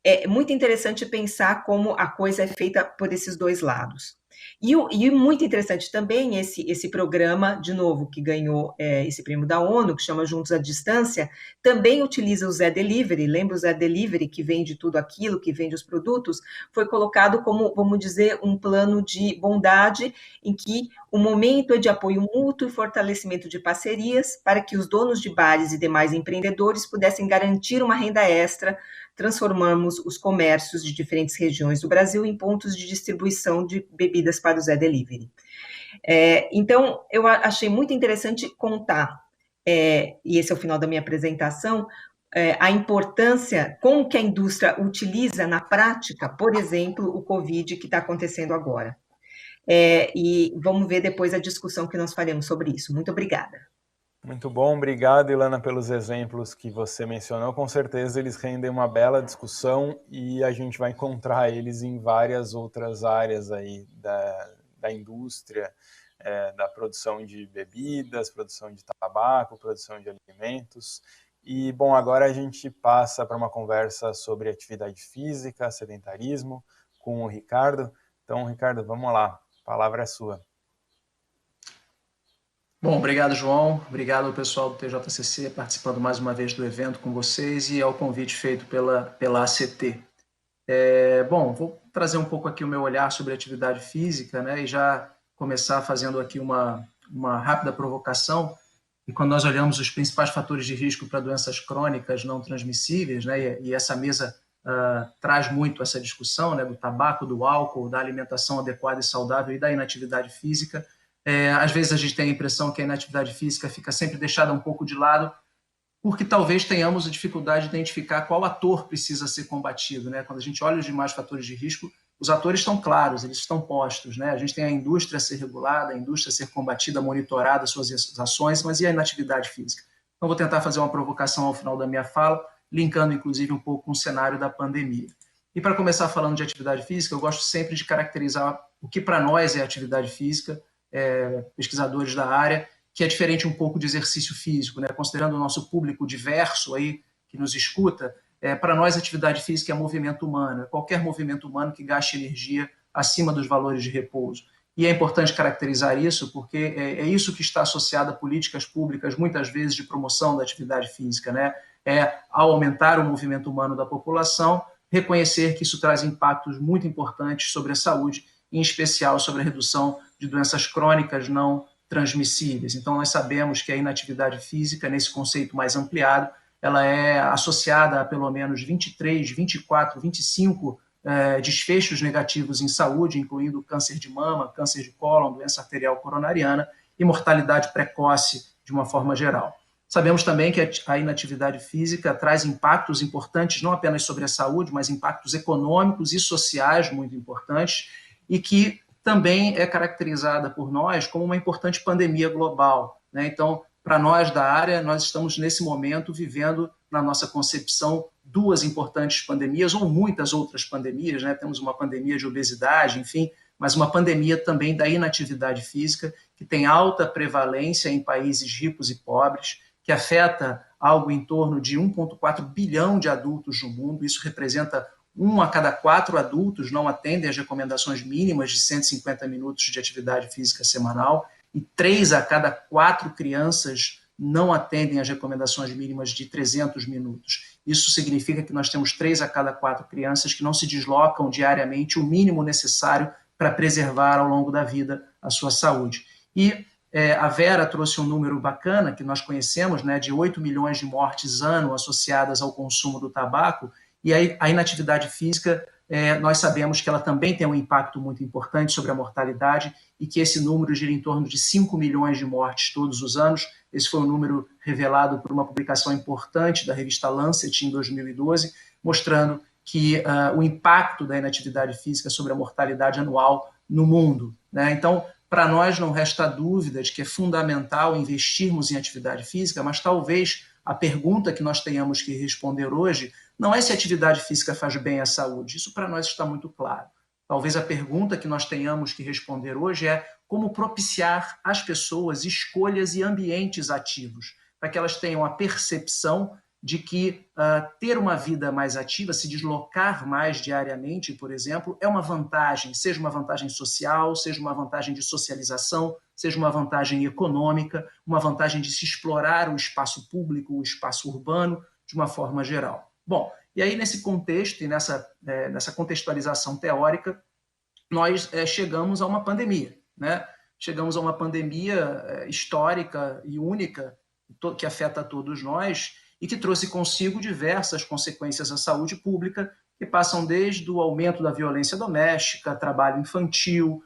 é muito interessante pensar como a coisa é feita por esses dois lados. E muito interessante também esse programa, de novo, que ganhou esse prêmio da ONU, que chama Juntos à Distância, também utiliza o Zé Delivery. Lembra o Zé Delivery, que vende tudo aquilo, que vende os produtos? Foi colocado como, vamos dizer, um plano de bondade, em que o momento é de apoio mútuo e fortalecimento de parcerias, para que os donos de bares e demais empreendedores pudessem garantir uma renda extra. Transformamos os comércios de diferentes regiões do Brasil em pontos de distribuição de bebidas para o Zé Delivery. Então, eu achei muito interessante contar, e esse é o final da minha apresentação, a importância, como que a indústria utiliza na prática, por exemplo, o Covid que está acontecendo agora. E vamos ver depois a discussão que nós faremos sobre isso. Muito obrigada. Muito bom, obrigado, Ilana, pelos exemplos que você mencionou. Com certeza eles rendem uma bela discussão, e a gente vai encontrar eles em várias outras áreas aí da indústria, da produção de bebidas, produção de tabaco, produção de alimentos. E, bom, agora a gente passa para uma conversa sobre atividade física, sedentarismo, com o Ricardo. Então, Ricardo, vamos lá, a palavra é sua. Bom, obrigado, João. Obrigado ao pessoal do TJCC participando mais uma vez do evento com vocês, e ao convite feito pela ACT. Bom, vou trazer um pouco aqui o meu olhar sobre atividade física, né, e já começar fazendo aqui uma rápida provocação. E quando nós olhamos os principais fatores de risco para doenças crônicas não transmissíveis, né, e essa mesa traz muito essa discussão, né, do tabaco, do álcool, da alimentação adequada e saudável e da inatividade física, às vezes a gente tem a impressão que a inatividade física fica sempre deixada um pouco de lado, porque talvez tenhamos a dificuldade de identificar qual ator precisa ser combatido, né? Quando a gente olha os demais fatores de risco, os atores estão claros, eles estão postos, né? A gente tem a indústria a ser regulada, a indústria a ser combatida, monitorada, suas ações, mas e a inatividade física? Então, vou tentar fazer uma provocação ao final da minha fala, linkando, inclusive, um pouco com o cenário da pandemia. E para começar falando de atividade física, eu gosto sempre de caracterizar o que para nós é atividade física, pesquisadores da área, que é diferente um pouco de exercício físico, né? Considerando o nosso público diverso aí que nos escuta, para nós atividade física é movimento humano, é qualquer movimento humano que gaste energia acima dos valores de repouso. E é importante caracterizar isso porque é isso que está associado a políticas públicas, muitas vezes, de promoção da atividade física, né? Ao aumentar o movimento humano da população, reconhecer que isso traz impactos muito importantes sobre a saúde, em especial sobre a redução de doenças crônicas não transmissíveis. Então, nós sabemos que a inatividade física, nesse conceito mais ampliado, ela é associada a pelo menos 23, 24, 25 desfechos negativos em saúde, incluindo câncer de mama, câncer de cólon, doença arterial coronariana e mortalidade precoce de uma forma geral. Sabemos também que a inatividade física traz impactos importantes, não apenas sobre a saúde, mas impactos econômicos e sociais muito importantes, e que também é caracterizada por nós como uma importante pandemia global, né? Então, para nós da área, nós estamos nesse momento vivendo, na nossa concepção, duas importantes pandemias, ou muitas outras pandemias, né? Temos uma pandemia de obesidade, enfim, mas uma pandemia também da inatividade física, que tem alta prevalência em países ricos e pobres, que afeta algo em torno de 1,4 bilhão de adultos no mundo. Isso representa 1 a cada 4 adultos não atendem às recomendações mínimas de 150 minutos de atividade física semanal e 3 a cada 4 crianças não atendem às recomendações mínimas de 300 minutos. Isso significa que nós temos 3 a cada 4 crianças que não se deslocam diariamente o mínimo necessário para preservar ao longo da vida a sua saúde. E a Vera trouxe um número bacana que nós conhecemos, né, de 8 milhões de mortes ano associadas ao consumo do tabaco. E a inatividade física, nós sabemos que ela também tem um impacto muito importante sobre a mortalidade e que esse número gira em torno de 5 milhões de mortes todos os anos. Esse foi um número revelado por uma publicação importante da revista Lancet em 2012, mostrando que o impacto da inatividade física sobre a mortalidade anual no mundo, né? Então, para nós não resta dúvida de que é fundamental investirmos em atividade física, mas talvez a pergunta que nós tenhamos que responder hoje não é se a atividade física faz bem à saúde, isso para nós está muito claro. Talvez a pergunta que nós tenhamos que responder hoje é como propiciar às pessoas escolhas e ambientes ativos, para que elas tenham a percepção de que ter uma vida mais ativa, se deslocar mais diariamente, por exemplo, é uma vantagem, seja uma vantagem social, seja uma vantagem de socialização, seja uma vantagem econômica, uma vantagem de se explorar o espaço público, o espaço urbano, de uma forma geral. Bom, e aí nesse contexto e nessa contextualização teórica, nós chegamos a uma pandemia, né? Chegamos a uma pandemia histórica e única que afeta a todos nós e que trouxe consigo diversas consequências à saúde pública, que passam desde o aumento da violência doméstica, trabalho infantil,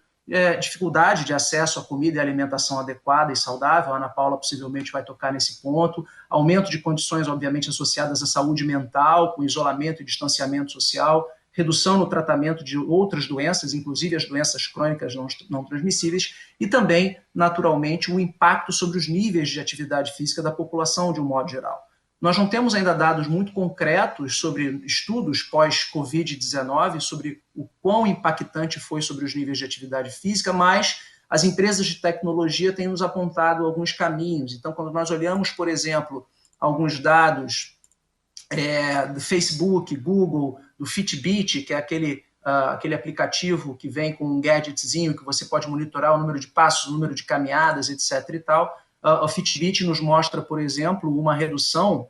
dificuldade de acesso à comida e alimentação adequada e saudável. A Ana Paula possivelmente vai tocar nesse ponto, aumento de condições, obviamente, associadas à saúde mental, com isolamento e distanciamento social, redução no tratamento de outras doenças, inclusive as doenças crônicas não transmissíveis, e também, naturalmente, o impacto sobre os níveis de atividade física da população de um modo geral. Nós não temos ainda dados muito concretos sobre estudos pós-Covid-19, sobre o quão impactante foi sobre os níveis de atividade física, mas as empresas de tecnologia têm nos apontado alguns caminhos. Então, quando nós olhamos, por exemplo, alguns dados do Facebook, Google, do Fitbit, que é aquele aplicativo que vem com um gadgetzinho que você pode monitorar o número de passos, o número de caminhadas, etc. e tal, o Fitbit nos mostra, por exemplo, uma redução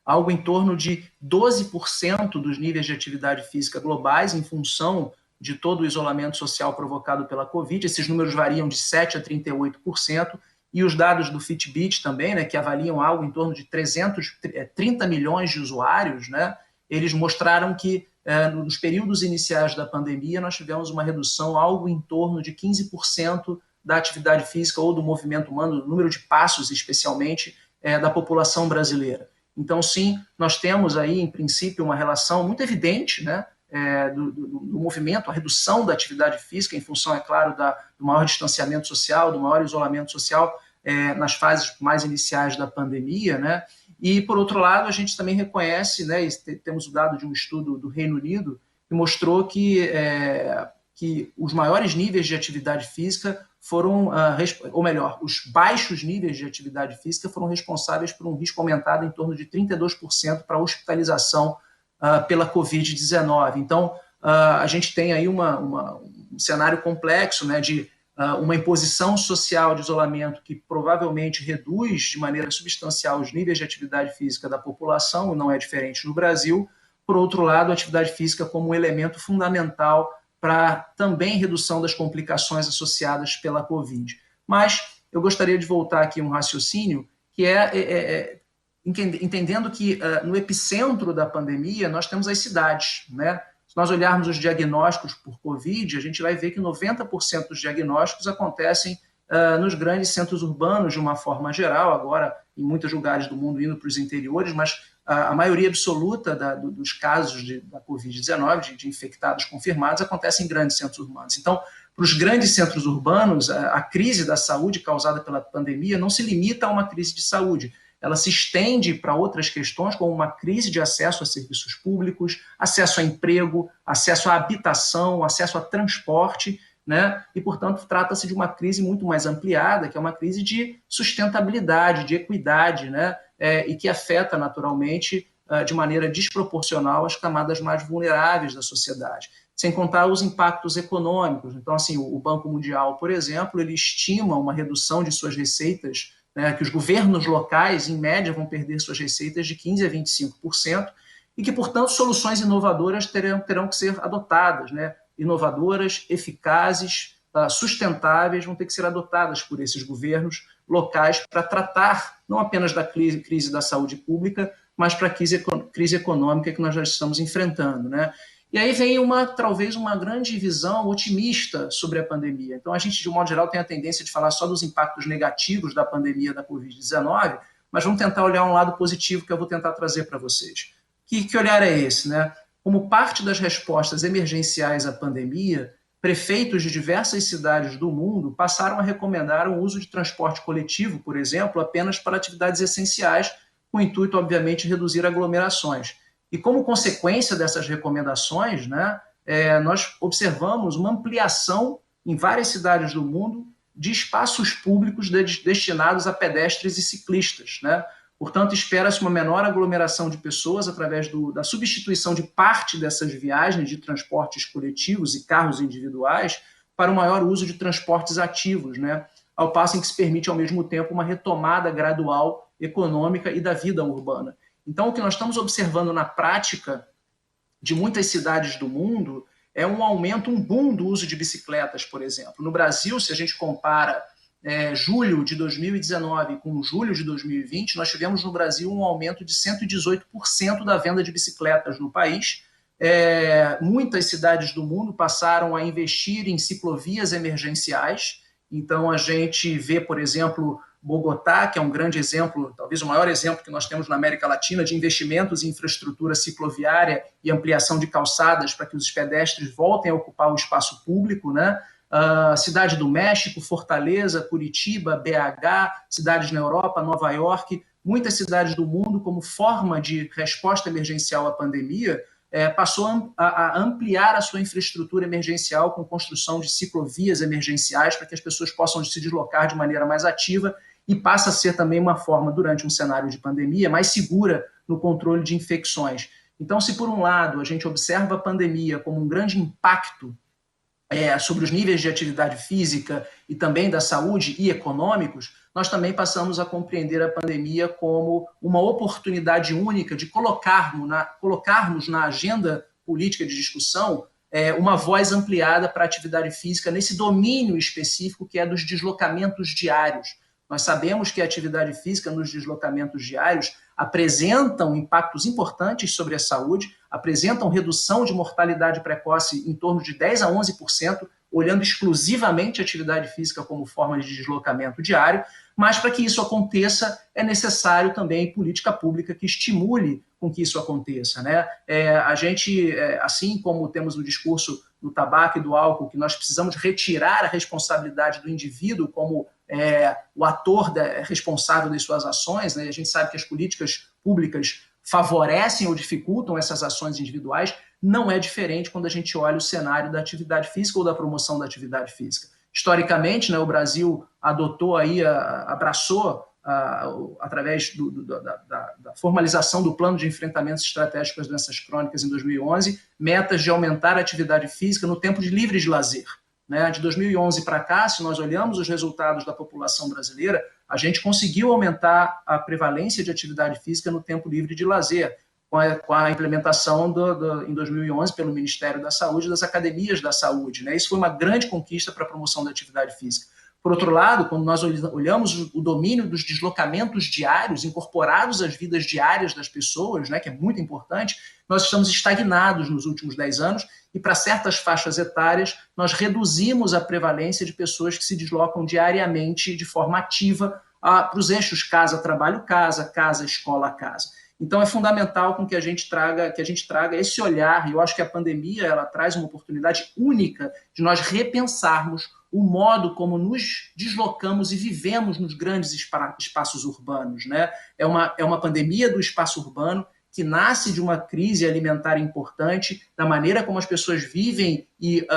algo em torno de 12% dos níveis de atividade física globais, em função de todo o isolamento social provocado pela Covid. Esses números variam de 7% a 38%, e os dados do Fitbit também, né, que avaliam algo em torno de 330 milhões de usuários, né, eles mostraram que nos períodos iniciais da pandemia nós tivemos uma redução algo em torno de 15% da atividade física ou do movimento humano, do número de passos especialmente, da população brasileira. Então, sim, nós temos aí, em princípio, uma relação muito evidente, né, do movimento, a redução da atividade física, em função, é claro, do maior distanciamento social, do maior isolamento social, nas fases mais iniciais da pandemia, né? E, por outro lado, a gente também reconhece, né, temos o dado de um estudo do Reino Unido, que mostrou que os maiores níveis de atividade física foram, ou melhor, os baixos níveis de atividade física foram responsáveis por um risco aumentado em torno de 32% para hospitalização pela Covid-19. Então, a gente tem aí um cenário complexo, né, de uma imposição social de isolamento que provavelmente reduz de maneira substancial os níveis de atividade física da população, não é diferente no Brasil. Por outro lado, a atividade física como um elemento fundamental para também redução das complicações associadas pela Covid. Mas eu gostaria de voltar aqui a um raciocínio que entendendo que no epicentro da pandemia nós temos as cidades, né? Se nós olharmos os diagnósticos por Covid, a gente vai ver que 90% dos diagnósticos acontecem nos grandes centros urbanos de uma forma geral, agora em muitos lugares do mundo indo para os interiores, mas a maioria absoluta dos casos da Covid-19, de infectados confirmados, acontece em grandes centros urbanos. Então, para os grandes centros urbanos, a crise da saúde causada pela pandemia não se limita a uma crise de saúde, ela se estende para outras questões, como uma crise de acesso a serviços públicos, acesso a emprego, acesso à habitação, acesso a transporte, né? E, portanto, trata-se de uma crise muito mais ampliada, que é uma crise de sustentabilidade, de equidade, né? E que afeta, naturalmente, de maneira desproporcional as camadas mais vulneráveis da sociedade, sem contar os impactos econômicos. Então, assim, o Banco Mundial, por exemplo, ele estima uma redução de suas receitas, né, que os governos locais, em média, vão perder suas receitas de 15% a 25%, e que, portanto, soluções inovadoras terão que ser adotadas, né? Inovadoras, eficazes, sustentáveis, vão ter que ser adotadas por esses governos locais para tratar não apenas da crise da saúde pública, mas para a crise econômica que nós já estamos enfrentando, né? E aí vem talvez uma grande visão otimista sobre a pandemia. Então, a gente, de um modo geral, tem a tendência de falar só dos impactos negativos da pandemia da Covid-19, mas vamos tentar olhar um lado positivo que eu vou tentar trazer para vocês. Que olhar é esse, né? Como parte das respostas emergenciais à pandemia, prefeitos de diversas cidades do mundo passaram a recomendar o uso de transporte coletivo, por exemplo, apenas para atividades essenciais, com o intuito, obviamente, de reduzir aglomerações. E como consequência dessas recomendações, né, nós observamos uma ampliação em várias cidades do mundo de espaços públicos destinados a pedestres e ciclistas, né? Portanto, espera-se uma menor aglomeração de pessoas através da substituição de parte dessas viagens de transportes coletivos e carros individuais para o maior uso de transportes ativos, né? Ao passo em que se permite, ao mesmo tempo, uma retomada gradual econômica e da vida urbana. Então, o que nós estamos observando na prática de muitas cidades do mundo é um aumento, um boom do uso de bicicletas, por exemplo. No Brasil, se a gente compara julho de 2019 com julho de 2020, nós tivemos no Brasil um aumento de 118% da venda de bicicletas no país. Muitas cidades do mundo passaram a investir em ciclovias emergenciais. Então, a gente vê, por exemplo, Bogotá, que é um grande exemplo, talvez o maior exemplo que nós temos na América Latina de investimentos em infraestrutura cicloviária e ampliação de calçadas para que os pedestres voltem a ocupar o espaço público, né? Cidade do México, Fortaleza, Curitiba, BH, cidades na Europa, Nova York, muitas cidades do mundo, como forma de resposta emergencial à pandemia, passou a ampliar a sua infraestrutura emergencial com construção de ciclovias emergenciais para que as pessoas possam se deslocar de maneira mais ativa, e passa a ser também uma forma, durante um cenário de pandemia, mais segura no controle de infecções. Então, se por um lado a gente observa a pandemia como um grande impacto sobre os níveis de atividade física e também da saúde e econômicos, nós também passamos a compreender a pandemia como uma oportunidade única de colocarmos na agenda política de discussão uma voz ampliada para a atividade física nesse domínio específico que é dos deslocamentos diários. Nós sabemos que a atividade física nos deslocamentos diários apresentam impactos importantes sobre a saúde, apresentam redução de mortalidade precoce em torno de 10% a 11%, olhando exclusivamente a atividade física como forma de deslocamento diário, mas para que isso aconteça é necessário também política pública que estimule com que isso aconteça, né? A gente, assim como temos no discurso do tabaco e do álcool, que nós precisamos retirar a responsabilidade do indivíduo como o ator responsável das suas ações, né? A gente sabe que as políticas públicas favorecem ou dificultam essas ações individuais, não é diferente quando a gente olha o cenário da atividade física ou da promoção da atividade física. Historicamente, né, o Brasil abraçou, através da formalização do Plano de Enfrentamentos Estratégicos às Doenças Crônicas em 2011, metas de aumentar a atividade física no tempo livre de lazer. Né? De 2011 para cá, se nós olhamos os resultados da população brasileira, a gente conseguiu aumentar a prevalência de atividade física no tempo livre de lazer, com a implementação, em 2011, pelo Ministério da Saúde, das academias da saúde. Né? Isso foi uma grande conquista para a promoção da atividade física. Por outro lado, quando nós olhamos o domínio dos deslocamentos diários, incorporados às vidas diárias das pessoas, né, que é muito importante, nós estamos estagnados nos últimos 10 anos e, para certas faixas etárias, nós reduzimos a prevalência de pessoas que se deslocam diariamente de forma ativa para os eixos casa-trabalho-casa, casa-escola-casa. Então, é fundamental que a gente traga esse olhar, e eu acho que a pandemia ela traz uma oportunidade única de nós repensarmos o modo como nos deslocamos e vivemos nos grandes espaços urbanos. Né? É uma pandemia do espaço urbano que nasce de uma crise alimentar importante, da maneira como as pessoas vivem e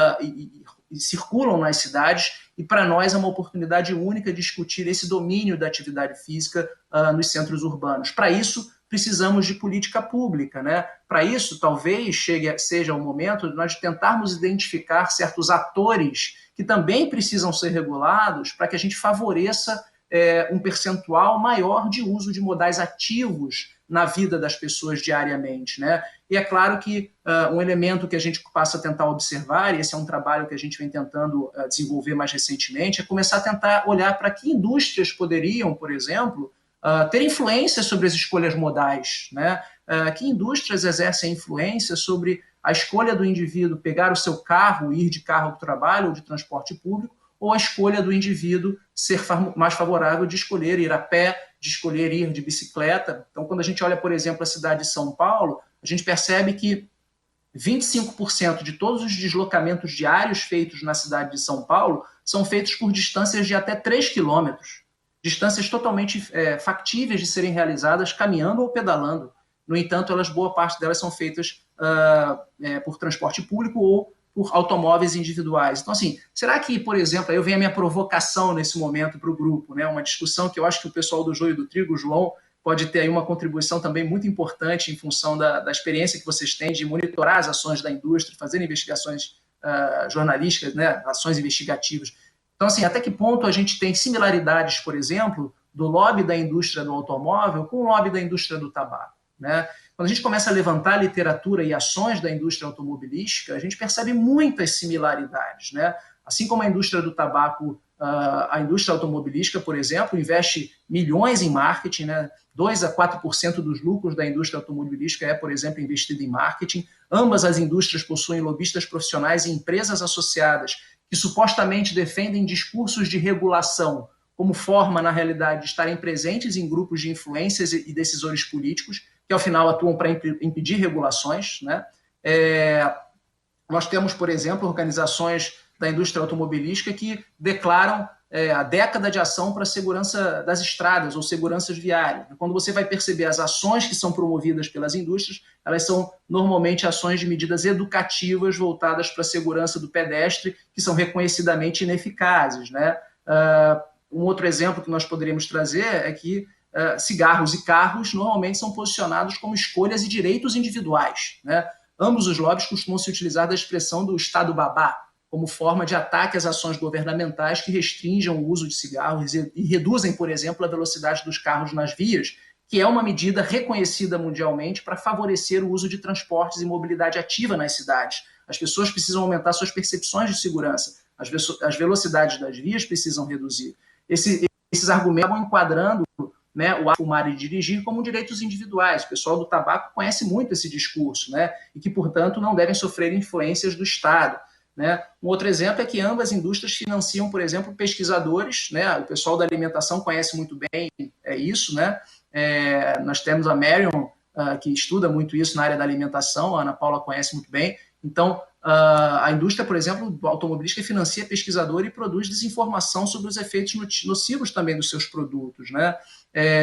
circulam nas cidades, e para nós é uma oportunidade única de discutir esse domínio da atividade física nos centros urbanos. Para isso, precisamos de política pública. Né? Para isso, talvez seja o momento de nós tentarmos identificar certos atores que também precisam ser regulados para que a gente favoreça um percentual maior de uso de modais ativos na vida das pessoas diariamente. Né? E é claro que um elemento que a gente passa a tentar observar, e esse é um trabalho que a gente vem tentando desenvolver mais recentemente, é começar a tentar olhar para que indústrias poderiam, por exemplo, ter influência sobre as escolhas modais, né? Que indústrias exercem influência sobre a escolha do indivíduo pegar o seu carro, ir de carro para o trabalho ou de transporte público, ou a escolha do indivíduo ser mais favorável de escolher ir a pé, de escolher ir de bicicleta. Então, quando a gente olha, por exemplo, a cidade de São Paulo, a gente percebe que 25% de todos os deslocamentos diários feitos na cidade de São Paulo são feitos por distâncias de até 3 quilômetros. Distâncias totalmente factíveis de serem realizadas caminhando ou pedalando. No entanto, boa parte delas são feitas por transporte público ou por automóveis individuais. Então, assim, será que, por exemplo, aí eu venho a minha provocação nesse momento para o grupo, né? Uma discussão que eu acho que o pessoal do Joio do Trigo, o João, pode ter aí uma contribuição também muito importante em função da experiência que vocês têm de monitorar as ações da indústria, fazer investigações jornalísticas, né? Ações investigativas. Então, assim, até que ponto a gente tem similaridades, por exemplo, do lobby da indústria do automóvel com o lobby da indústria do tabaco, né? Quando a gente começa a levantar literatura e ações da indústria automobilística, a gente percebe muitas similaridades, né? Assim como a indústria do tabaco, a indústria automobilística, por exemplo, investe milhões em marketing, né? 2 a 4% dos lucros da indústria automobilística por exemplo, investido em marketing. Ambas as indústrias possuem lobistas profissionais e empresas associadas que supostamente defendem discursos de regulação como forma, na realidade, de estarem presentes em grupos de influências e decisores políticos, que, ao final, atuam para impedir regulações. Né? Nós temos, por exemplo, organizações da indústria automobilística que declaram a década de ação para a segurança das estradas ou seguranças viárias. Quando você vai perceber as ações que são promovidas pelas indústrias, elas são normalmente ações de medidas educativas voltadas para a segurança do pedestre, que são reconhecidamente ineficazes. Né? Um outro exemplo que nós poderíamos trazer é que cigarros e carros normalmente são posicionados como escolhas e direitos individuais. Né? Ambos os lobbies costumam se utilizar da expressão do Estado babá. como forma de ataque às ações governamentais que restringam o uso de cigarros e reduzem, por exemplo, a velocidade dos carros nas vias, que é uma medida reconhecida mundialmente para favorecer o uso de transportes e mobilidade ativa nas cidades. As pessoas precisam aumentar suas percepções de segurança, as velocidades das vias precisam reduzir. Esses argumentos vão enquadrando, né, o fumar e dirigir como direitos individuais. O pessoal do tabaco conhece muito esse discurso, né, e que, portanto, não devem sofrer influências do Estado. Né? Um outro exemplo é que ambas indústrias financiam, por exemplo, pesquisadores, né? O pessoal da alimentação conhece muito bem isso, né? Nós temos a Marion, que estuda muito isso na área da alimentação, a Ana Paula conhece muito bem. Então, a indústria, por exemplo, automobilística financia pesquisador e produz desinformação sobre os efeitos nocivos também dos seus produtos, né?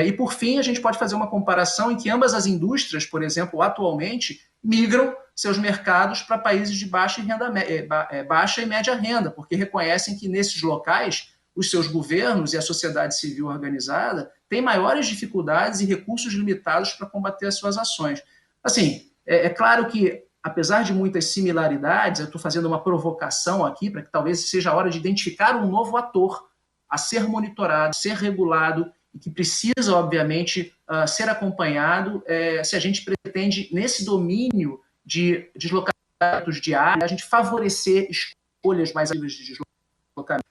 E, por fim, a gente pode fazer uma comparação em que ambas as indústrias, por exemplo, atualmente, migram seus mercados para países de baixa e média renda, porque reconhecem que nesses locais os seus governos e a sociedade civil organizada têm maiores dificuldades e recursos limitados para combater as suas ações. Assim, é claro que, apesar de muitas similaridades, eu estou fazendo uma provocação aqui para que talvez seja a hora de identificar um novo ator a ser monitorado, ser regulado e que precisa, obviamente, ser acompanhado se a gente pretende, nesse domínio de deslocamentos diários, a gente favorecer escolhas mais ativas de deslocamento.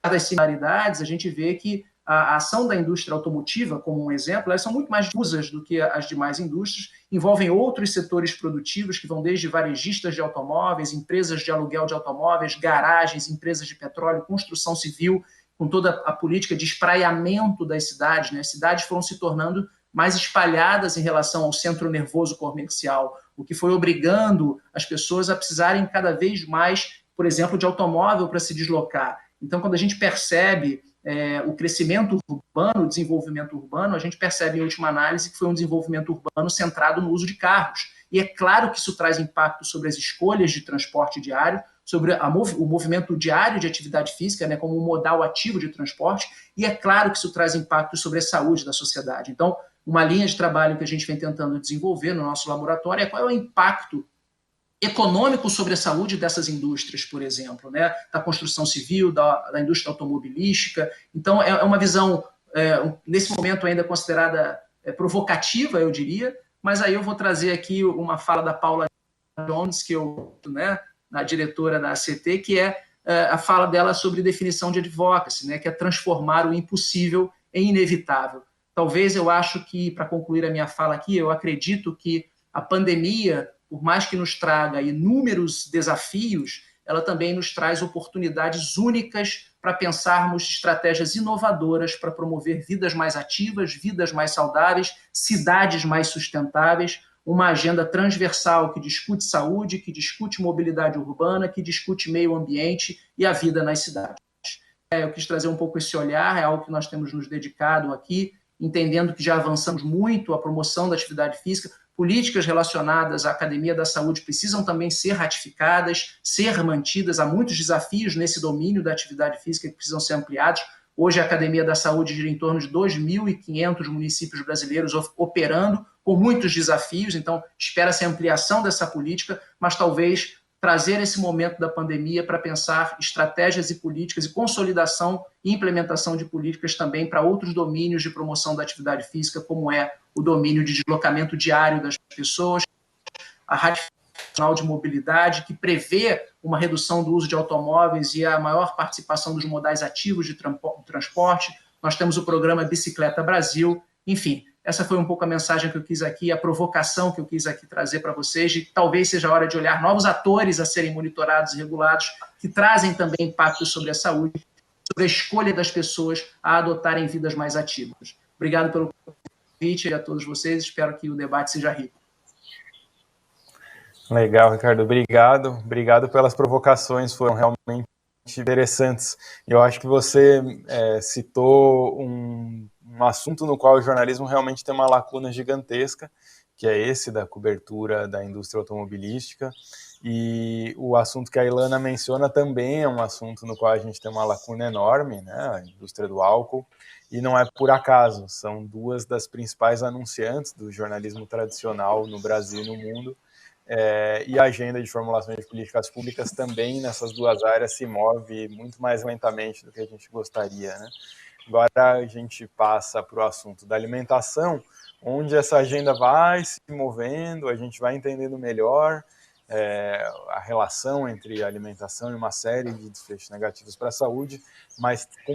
Das similaridades, a gente vê que a ação da indústria automotiva, como um exemplo, elas são muito mais difusas do que as demais indústrias, envolvem outros setores produtivos que vão desde varejistas de automóveis, empresas de aluguel de automóveis, garagens, empresas de petróleo, construção civil, com toda a política de espraiamento das cidades, né? As cidades foram se tornando mais espalhadas em relação ao centro nervoso comercial, o que foi obrigando as pessoas a precisarem cada vez mais, por exemplo, de automóvel para se deslocar. Então, quando a gente percebe o crescimento urbano, o desenvolvimento urbano, a gente percebe, em última análise, que foi um desenvolvimento urbano centrado no uso de carros. E é claro que isso traz impacto sobre as escolhas de transporte diário, sobre o movimento diário de atividade física, né, como um modal ativo de transporte, e é claro que isso traz impacto sobre a saúde da sociedade. Então, uma linha de trabalho que a gente vem tentando desenvolver no nosso laboratório é qual é o impacto econômico sobre a saúde dessas indústrias, por exemplo, né, da construção civil, da indústria automobilística. Então, é uma visão, nesse momento, ainda considerada provocativa, eu diria, mas aí eu vou trazer aqui uma fala da Paula Jones, que eu, né, a diretora da ACT, que é a fala dela sobre definição de advocacy, né, que é transformar o impossível em inevitável. Talvez eu acho que, para concluir a minha fala aqui, eu acredito que a pandemia, por mais que nos traga inúmeros desafios, ela também nos traz oportunidades únicas para pensarmos estratégias inovadoras para promover vidas mais ativas, vidas mais saudáveis, cidades mais sustentáveis, uma agenda transversal que discute saúde, que discute mobilidade urbana, que discute meio ambiente e a vida nas cidades. Eu quis trazer um pouco esse olhar, é algo que nós temos nos dedicado aqui, entendendo que já avançamos muito a promoção da atividade física, políticas relacionadas à Academia da Saúde precisam também ser ratificadas, ser mantidas, há muitos desafios nesse domínio da atividade física que precisam ser ampliados. Hoje a Academia da Saúde gira em torno de 2.500 municípios brasileiros operando, com muitos desafios, então espera-se a ampliação dessa política, mas talvez trazer esse momento da pandemia para pensar estratégias e políticas e consolidação e implementação de políticas também para outros domínios de promoção da atividade física, como é o domínio de deslocamento diário das pessoas, a Nacional de Mobilidade, que prevê uma redução do uso de automóveis e a maior participação dos modais ativos de transporte. Nós temos o programa Bicicleta Brasil. Enfim, essa foi um pouco a mensagem que eu quis aqui, a provocação que eu quis aqui trazer para vocês, de que talvez seja a hora de olhar novos atores a serem monitorados e regulados, que trazem também impacto sobre a saúde, sobre a escolha das pessoas a adotarem vidas mais ativas. Obrigado pelo convite a todos vocês, espero que o debate seja rico. Legal, Ricardo, obrigado pelas provocações, foram realmente interessantes. Eu acho que você citou um assunto no qual o jornalismo realmente tem uma lacuna gigantesca, que é esse da cobertura da indústria automobilística, e o assunto que a Ilana menciona também é um assunto no qual a gente tem uma lacuna enorme, né, a indústria do álcool, e não é por acaso, são duas das principais anunciantes do jornalismo tradicional no Brasil e no mundo, e a agenda de formulação de políticas públicas também nessas duas áreas se move muito mais lentamente do que a gente gostaria, né? Agora a gente passa para o assunto da alimentação, onde essa agenda vai se movendo, a gente vai entendendo melhor a relação entre a alimentação e uma série de desfechos negativos para a saúde, mas com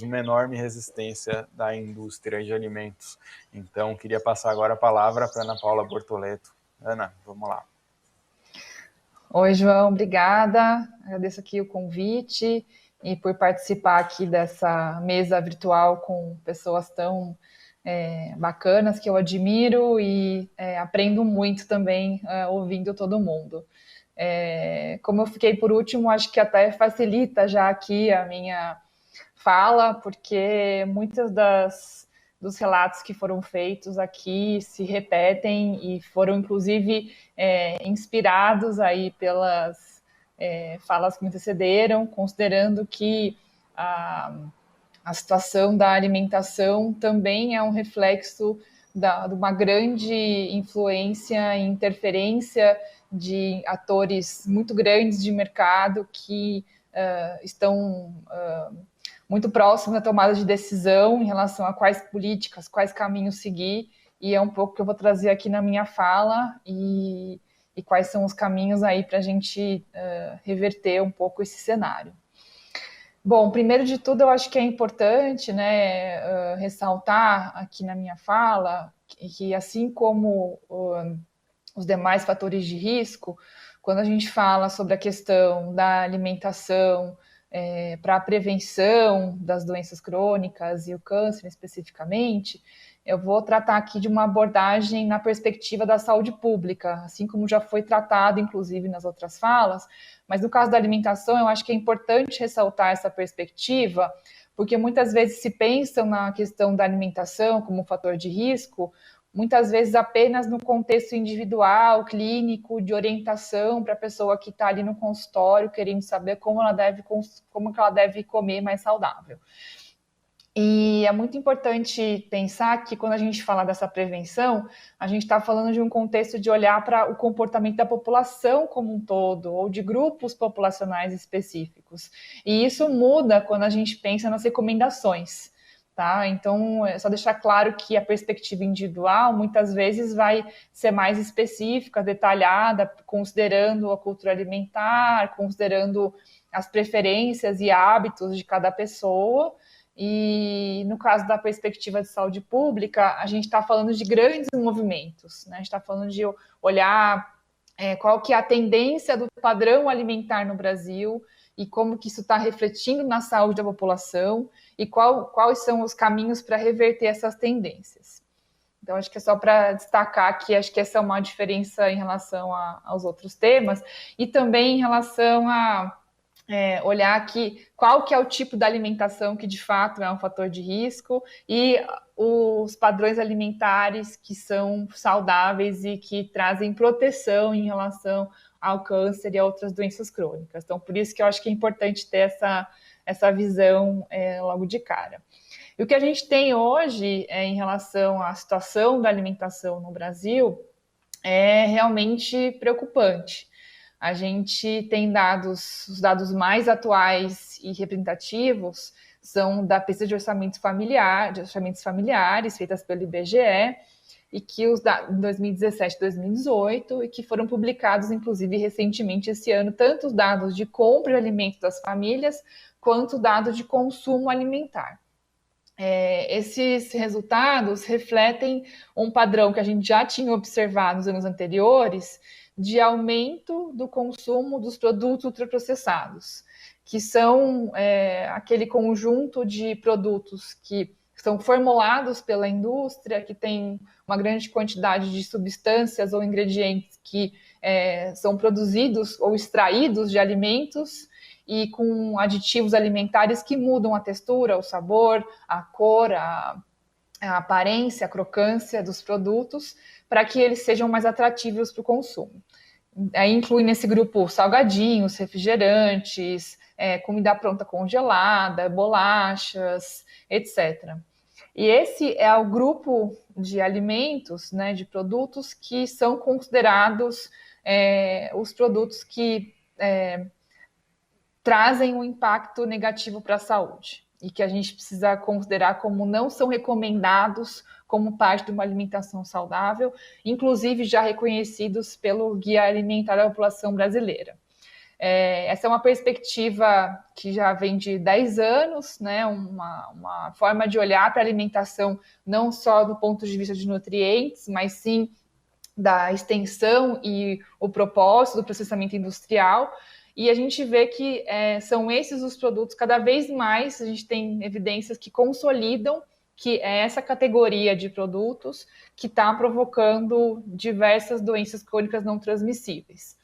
uma enorme resistência da indústria de alimentos. Então, queria passar agora a palavra para Ana Paula Bortoleto. Ana, vamos lá. Oi, João, obrigada. Agradeço aqui o convite e por participar aqui dessa mesa virtual com pessoas tão bacanas que eu admiro e aprendo muito também ouvindo todo mundo. Como eu fiquei por último, acho que até facilita já aqui a minha fala, porque muitas dos relatos que foram feitos aqui se repetem e foram, inclusive, inspirados aí pelas falas que me antecederam, considerando que a situação da alimentação também é um reflexo de uma grande influência e interferência de atores muito grandes de mercado que estão muito próximos da tomada de decisão em relação a quais políticas, quais caminhos seguir, e é um pouco que eu vou trazer aqui na minha fala e quais são os caminhos aí para a gente reverter um pouco esse cenário. Bom, primeiro de tudo, eu acho que é importante, né, ressaltar aqui na minha fala que assim como os demais fatores de risco, quando a gente fala sobre a questão da alimentação para a prevenção das doenças crônicas e o câncer especificamente, eu vou tratar aqui de uma abordagem na perspectiva da saúde pública, assim como já foi tratado, inclusive, nas outras falas, mas no caso da alimentação, eu acho que é importante ressaltar essa perspectiva, porque muitas vezes se pensam na questão da alimentação como um fator de risco, muitas vezes apenas no contexto individual, clínico, de orientação para a pessoa que está ali no consultório, querendo saber como ela deve comer mais saudável. E é muito importante pensar que quando a gente fala dessa prevenção, a gente está falando de um contexto de olhar para o comportamento da população como um todo, ou de grupos populacionais específicos. E isso muda quando a gente pensa nas recomendações. Tá? Então, é só deixar claro que a perspectiva individual muitas vezes vai ser mais específica, detalhada, considerando a cultura alimentar, considerando as preferências e hábitos de cada pessoa. E no caso da perspectiva de saúde pública, a gente está falando de grandes movimentos, né? A gente está falando de olhar qual que é a tendência do padrão alimentar no Brasil e como que isso está refletindo na saúde da população e quais são os caminhos para reverter essas tendências. Então, acho que é só para destacar que acho que essa é uma diferença em relação aos outros temas e também em relação a olhar aqui qual que é o tipo da alimentação que de fato é um fator de risco e os padrões alimentares que são saudáveis e que trazem proteção em relação ao câncer e a outras doenças crônicas. Então, por isso que eu acho que é importante ter essa visão logo de cara. E o que a gente tem hoje em relação à situação da alimentação no Brasil é realmente preocupante. A gente tem os dados mais atuais e representativos são da pesquisa de orçamentos familiares feitas pelo IBGE e que os dados em 2017 e 2018 e que foram publicados, inclusive, recentemente esse ano, tanto os dados de compra de alimentos das famílias quanto dados de consumo alimentar. Esses resultados refletem um padrão que a gente já tinha observado nos anos anteriores de aumento do consumo dos produtos ultraprocessados, que são aquele conjunto de produtos que são formulados pela indústria, que tem uma grande quantidade de substâncias ou ingredientes que são produzidos ou extraídos de alimentos e com aditivos alimentares que mudam a textura, o sabor, a cor, a aparência, a crocância dos produtos, para que eles sejam mais atrativos para o consumo. Aí inclui nesse grupo salgadinhos, refrigerantes, comida pronta congelada, bolachas, etc. E esse é o grupo de alimentos, né, de produtos que são considerados os produtos que trazem um impacto negativo para a saúde e que a gente precisa considerar como não são recomendados como parte de uma alimentação saudável, inclusive já reconhecidos pelo Guia Alimentar da População Brasileira. Essa é uma perspectiva que já vem de 10 anos, né? Uma forma de olhar para a alimentação não só do ponto de vista de nutrientes, mas sim da extensão e o propósito do processamento industrial. E a gente vê que são esses os produtos, cada vez mais a gente tem evidências que consolidam que é essa categoria de produtos que está provocando diversas doenças crônicas não transmissíveis.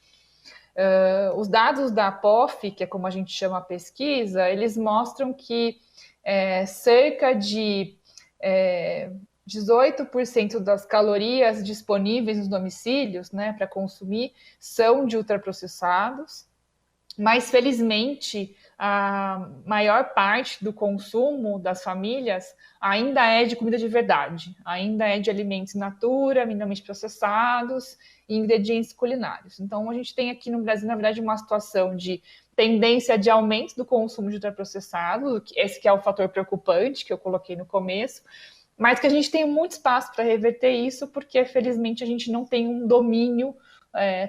Os dados da POF, que é como a gente chama a pesquisa, eles mostram que cerca de 18% das calorias disponíveis nos domicílios, né, para consumir são de ultraprocessados, mas felizmente a maior parte do consumo das famílias ainda é de comida de verdade, ainda é de alimentos in natura, minimamente processados e ingredientes culinários. Então a gente tem aqui no Brasil, na verdade, uma situação de tendência de aumento do consumo de ultraprocessados, esse que é o fator preocupante que eu coloquei no começo, mas que a gente tem muito espaço para reverter isso, porque felizmente a gente não tem um domínio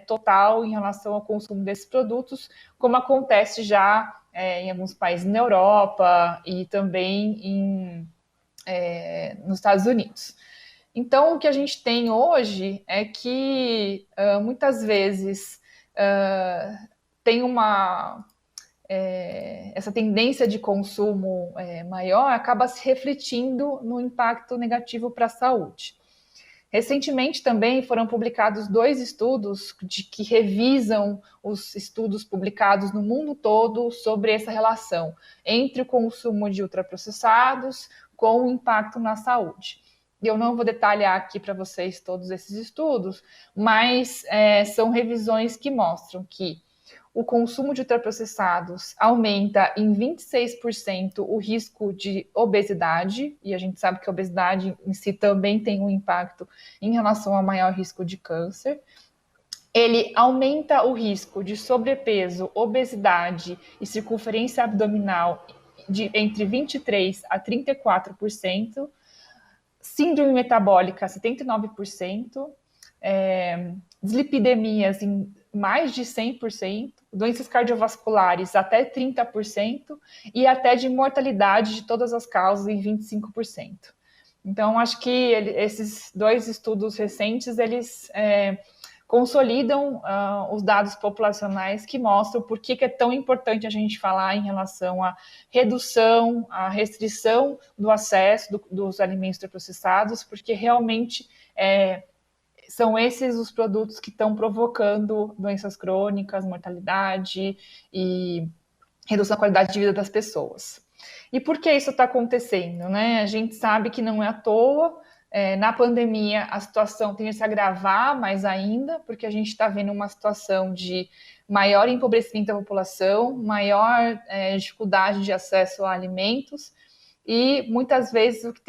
total em relação ao consumo desses produtos, como acontece já em alguns países na Europa e também nos Estados Unidos. Então, o que a gente tem hoje é que muitas vezes tem essa tendência de consumo maior acaba se refletindo no impacto negativo para a saúde. Recentemente também foram publicados 2 estudos que revisam os estudos publicados no mundo todo sobre essa relação entre o consumo de ultraprocessados com o impacto na saúde. Eu não vou detalhar aqui para vocês todos esses estudos, mas são revisões que mostram que o consumo de ultraprocessados aumenta em 26% o risco de obesidade, e a gente sabe que a obesidade em si também tem um impacto em relação ao maior risco de câncer. Ele aumenta o risco de sobrepeso, obesidade e circunferência abdominal entre 23% a 34%, síndrome metabólica 79%, dislipidemias em mais de 100%, doenças cardiovasculares até 30% e até de mortalidade de todas as causas em 25%. Então, acho que esses 2 estudos recentes, eles consolidam os dados populacionais que mostram por que é tão importante a gente falar em relação à redução, à restrição do acesso dos alimentos ultraprocessados, porque realmente são esses os produtos que estão provocando doenças crônicas, mortalidade e redução da qualidade de vida das pessoas. E por que isso está acontecendo, né? A gente sabe que não é à toa. Na pandemia, a situação tende a se agravar mais ainda, porque a gente está vendo uma situação de maior empobrecimento da população, maior dificuldade de acesso a alimentos, e muitas vezes o que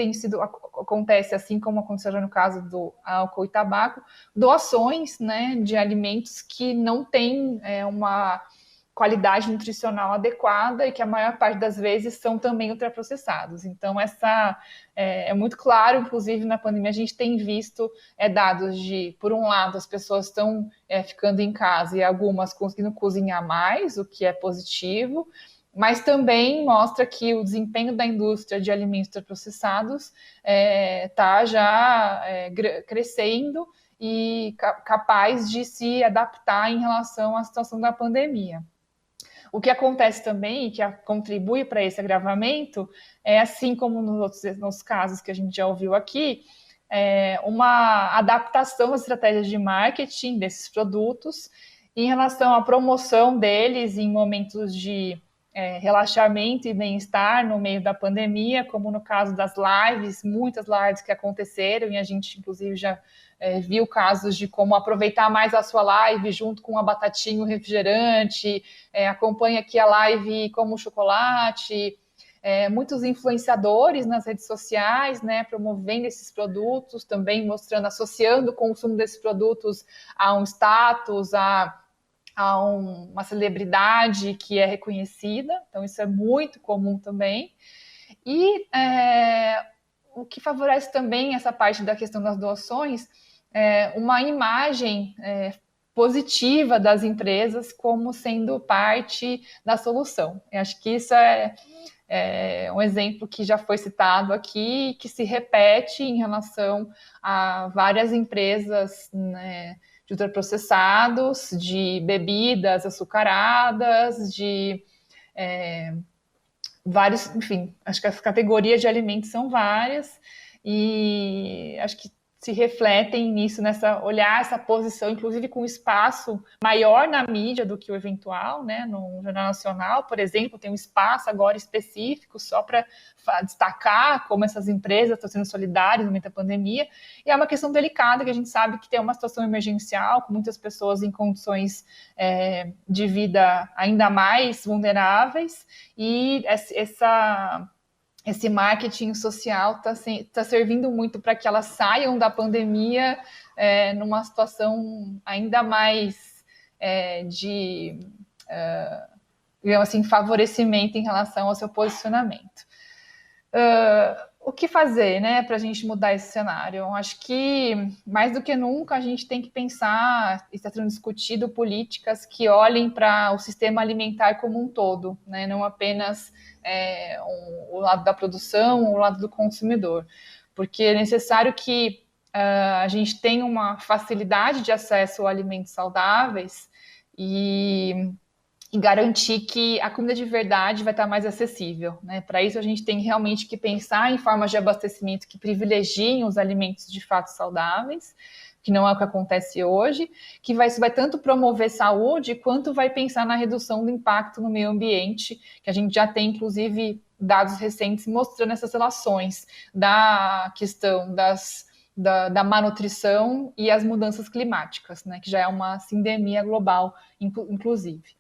acontece, assim como aconteceu já no caso do álcool e tabaco, doações, né, de alimentos que não têm uma qualidade nutricional adequada e que a maior parte das vezes são também ultraprocessados. Então, é muito claro, inclusive na pandemia a gente tem visto dados de, por um lado, as pessoas estão ficando em casa e algumas conseguindo cozinhar mais, o que é positivo, mas também mostra que o desempenho da indústria de alimentos ultraprocessados está já crescendo e capaz de se adaptar em relação à situação da pandemia. O que acontece também, que contribui para esse agravamento, assim como nos casos que a gente já ouviu aqui, uma adaptação das estratégias de marketing desses produtos em relação à promoção deles em momentos de relaxamento e bem-estar no meio da pandemia, como no caso das lives, muitas lives que aconteceram, e a gente, inclusive, já viu casos de como aproveitar mais a sua live junto com uma batatinha, um refrigerante, acompanha aqui a live como chocolate, muitos influenciadores nas redes sociais, né, promovendo esses produtos, também mostrando, associando o consumo desses produtos a um status, a uma celebridade que é reconhecida. Então, isso é muito comum também. E o que favorece também essa parte da questão das doações é uma imagem positiva das empresas como sendo parte da solução. Eu acho que isso é um exemplo que já foi citado aqui, que se repete em relação a várias empresas, né, de ultraprocessados, de bebidas açucaradas, de vários, enfim, acho que as categorias de alimentos são várias, e acho que se refletem nisso, olhar essa posição, inclusive com espaço maior na mídia do que o eventual, né? No Jornal Nacional, por exemplo, tem um espaço agora específico só para destacar como essas empresas estão sendo solidárias no momento da pandemia, e é uma questão delicada, que a gente sabe que tem uma situação emergencial, com muitas pessoas em condições de vida ainda mais vulneráveis, e esse marketing social está servindo muito para que elas saiam da pandemia numa situação ainda mais digamos assim, favorecimento em relação ao seu posicionamento. O que fazer, né, para a gente mudar esse cenário? Eu acho que, mais do que nunca, a gente tem que pensar, está sendo discutido, políticas que olhem para o sistema alimentar como um todo, né, não apenas o lado da produção, o lado do consumidor, porque é necessário que a gente tenha uma facilidade de acesso a alimentos saudáveis e garantir que a comida de verdade vai estar mais acessível, né? Para isso, a gente tem realmente que pensar em formas de abastecimento que privilegiem os alimentos de fato saudáveis, que não é o que acontece hoje, que isso vai tanto promover saúde, quanto vai pensar na redução do impacto no meio ambiente, que a gente já tem, inclusive, dados recentes mostrando essas relações da questão da malnutrição e as mudanças climáticas, né? Que já é uma sindemia global, inclusive.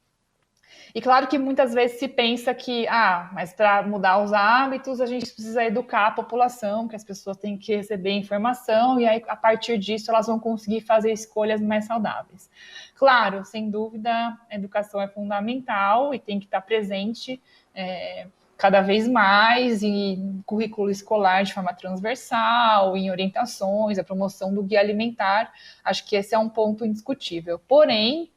E claro que muitas vezes se pensa que, mas para mudar os hábitos, a gente precisa educar a população, que as pessoas têm que receber informação, e aí, a partir disso, elas vão conseguir fazer escolhas mais saudáveis. Claro, sem dúvida, a educação é fundamental e tem que estar presente cada vez mais em currículo escolar de forma transversal, em orientações, a promoção do guia alimentar. Acho que esse é um ponto indiscutível. Porém,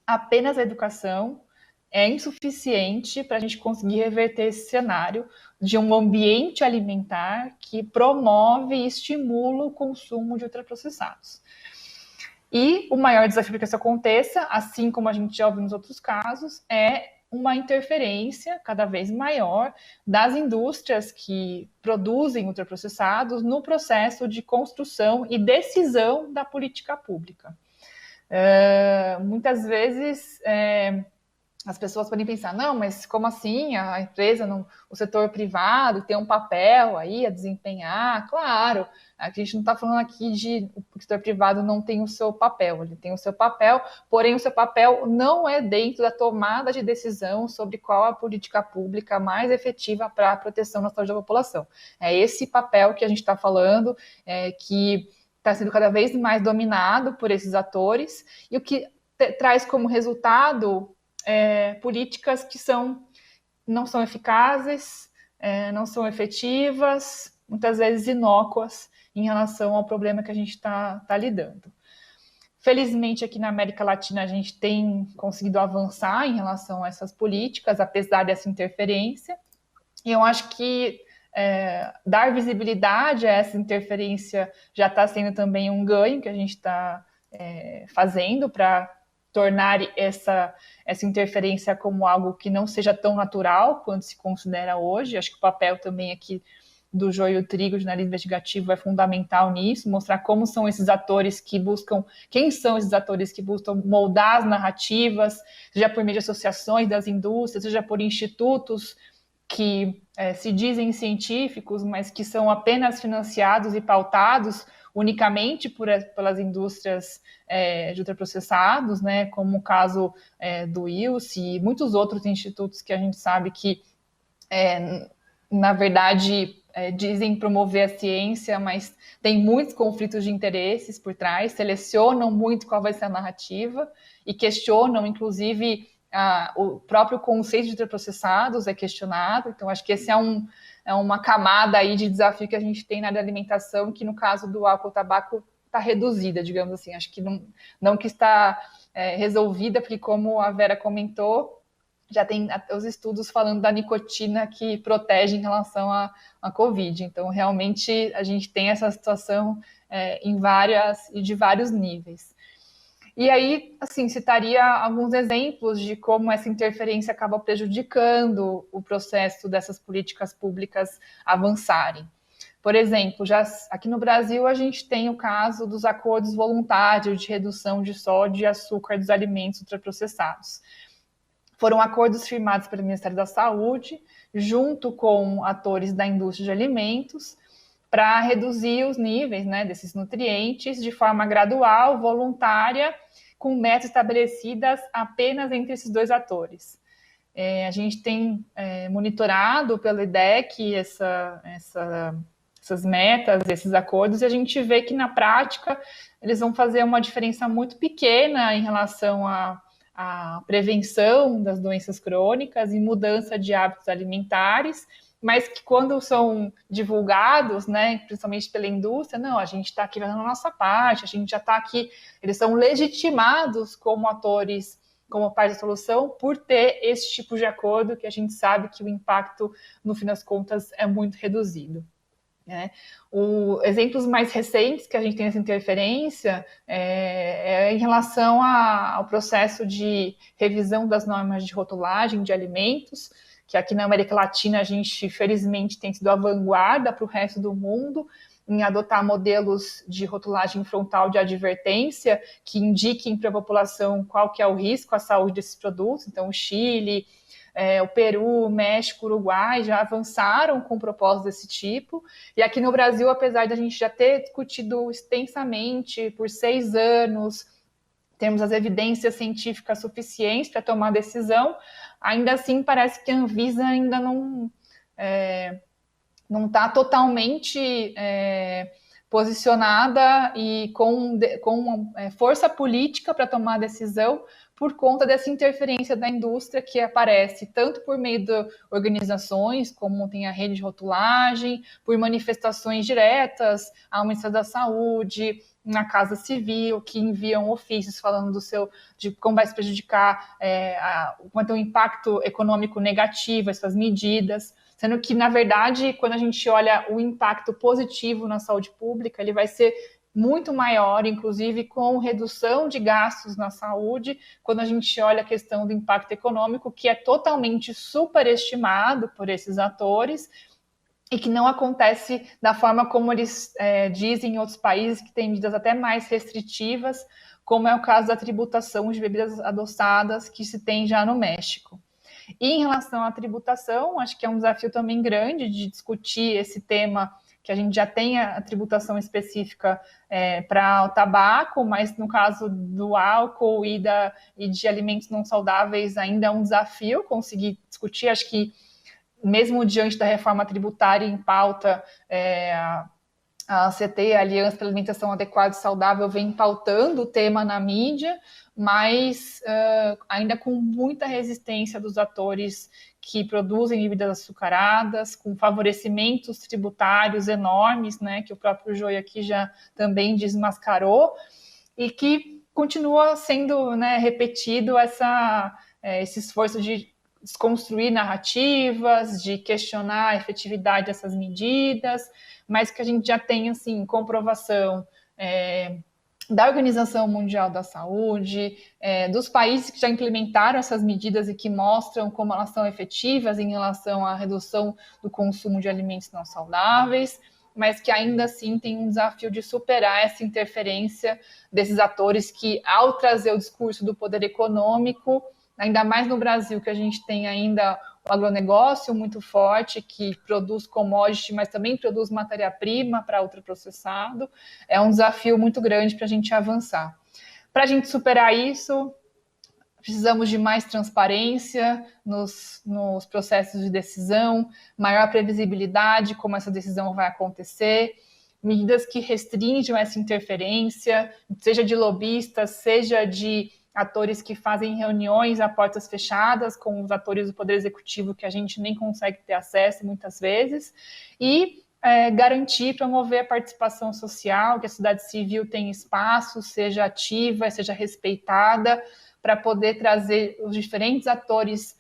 apenas a educação é insuficiente para a gente conseguir reverter esse cenário de um ambiente alimentar que promove e estimula o consumo de ultraprocessados. E o maior desafio para que isso aconteça, assim como a gente já ouviu nos outros casos, é uma interferência cada vez maior das indústrias que produzem ultraprocessados no processo de construção e decisão da política pública. Muitas vezes as pessoas podem pensar, não, mas como assim a empresa, o setor privado tem um papel aí a desempenhar? Claro, a gente não está falando aqui de o setor privado não tem o seu papel, ele tem o seu papel, porém o seu papel não é dentro da tomada de decisão sobre qual a política pública mais efetiva para a proteção da saúde da população. É esse papel que a gente está falando, que está sendo cada vez mais dominado por esses atores, e o que traz como resultado políticas que não são eficazes, não são efetivas, muitas vezes inócuas em relação ao problema que a gente está lidando. Felizmente, aqui na América Latina, a gente tem conseguido avançar em relação a essas políticas, apesar dessa interferência, e eu acho que dar visibilidade a essa interferência já está sendo também um ganho que a gente está fazendo para tornar essa interferência como algo que não seja tão natural quanto se considera hoje. Acho que o papel também aqui do Joio e o Trigo, jornalismo investigativo, é fundamental nisso, mostrar como são esses atores que buscam, quem são esses atores que buscam moldar as narrativas, seja por meio de associações das indústrias, seja por institutos que se dizem científicos, mas que são apenas financiados e pautados unicamente pelas indústrias de ultraprocessados, né, como o caso do ILSE e muitos outros institutos que a gente sabe que na verdade, dizem promover a ciência, mas tem muitos conflitos de interesses por trás, selecionam muito qual vai ser a narrativa e questionam, inclusive, o próprio conceito de ultraprocessados é questionado. Então, acho que esse é uma camada aí de desafio que a gente tem na área da alimentação, que no caso do álcool e tabaco está reduzida, digamos assim. Acho que não que está resolvida, porque como a Vera comentou, já tem os estudos falando da nicotina que protege em relação à Covid. Então, realmente, a gente tem essa situação de vários níveis. E aí, assim, citaria alguns exemplos de como essa interferência acaba prejudicando o processo dessas políticas públicas avançarem. Por exemplo, já aqui no Brasil, a gente tem o caso dos acordos voluntários de redução de sódio e açúcar dos alimentos ultraprocessados. Foram acordos firmados pelo Ministério da Saúde, junto com atores da indústria de alimentos, para reduzir os níveis, né, desses nutrientes de forma gradual, voluntária, com metas estabelecidas apenas entre esses dois atores. A gente tem monitorado pelo IDEC essas metas, esses acordos, e a gente vê que, na prática, eles vão fazer uma diferença muito pequena em relação a prevenção das doenças crônicas e mudança de hábitos alimentares, mas que quando são divulgados, né, principalmente pela indústria, não, a gente está aqui fazendo a nossa parte, a gente já está aqui, eles são legitimados como atores, como parte da solução, por ter esse tipo de acordo que a gente sabe que o impacto, no fim das contas, é muito reduzido. Exemplos mais recentes que a gente tem nessa interferência é em relação ao processo de revisão das normas de rotulagem de alimentos, que aqui na América Latina a gente, felizmente, tem sido a vanguarda para o resto do mundo em adotar modelos de rotulagem frontal de advertência que indiquem para a população qual que é o risco à saúde desses produtos. Então, o Chile, o Peru, o México, o Uruguai já avançaram com propostas desse tipo. E aqui no Brasil, apesar de a gente já ter discutido extensamente por 6 anos, temos as evidências científicas suficientes para tomar decisão, ainda assim parece que a Anvisa ainda não está totalmente posicionada e com força política para tomar a decisão, por conta dessa interferência da indústria que aparece tanto por meio de organizações, como tem a rede de rotulagem, por manifestações diretas ao Ministério da Saúde, na Casa Civil, que enviam ofícios falando de como vai se prejudicar, como vai ter um impacto econômico negativo, essas medidas, sendo que, na verdade, quando a gente olha o impacto positivo na saúde pública, ele vai ser muito maior, inclusive com redução de gastos na saúde, quando a gente olha a questão do impacto econômico, que é totalmente superestimado por esses atores e que não acontece da forma como eles dizem em outros países, que têm medidas até mais restritivas, como é o caso da tributação de bebidas adoçadas que se tem já no México. E em relação à tributação, acho que é um desafio também grande de discutir esse tema, que a gente já tem a tributação específica para o tabaco, mas no caso do álcool e de alimentos não saudáveis ainda é um desafio conseguir discutir. Acho que mesmo diante da reforma tributária em pauta, a ACT, a Aliança pela Alimentação Adequada e Saudável, vem pautando o tema na mídia, mas ainda com muita resistência dos atores que produzem bebidas açucaradas, com favorecimentos tributários enormes, né, que o próprio Joio aqui já também desmascarou, e que continua sendo, né, repetido esse esforço de desconstruir narrativas, de questionar a efetividade dessas medidas, mas que a gente já tem, assim, comprovação da Organização Mundial da Saúde, dos países que já implementaram essas medidas e que mostram como elas são efetivas em relação à redução do consumo de alimentos não saudáveis, mas que ainda assim tem um desafio de superar essa interferência desses atores que, ao trazer o discurso do poder econômico, ainda mais no Brasil, que a gente tem ainda o agronegócio muito forte, que produz commodity, mas também produz matéria-prima para ultraprocessado, é um desafio muito grande para a gente avançar. Para a gente superar isso, precisamos de mais transparência nos processos de decisão, maior previsibilidade, como essa decisão vai acontecer, medidas que restringam essa interferência, seja de lobistas, seja de atores que fazem reuniões a portas fechadas com os atores do Poder Executivo que a gente nem consegue ter acesso muitas vezes, e garantir, promover a participação social, que a sociedade civil tenha espaço, seja ativa, seja respeitada, para poder trazer os diferentes atores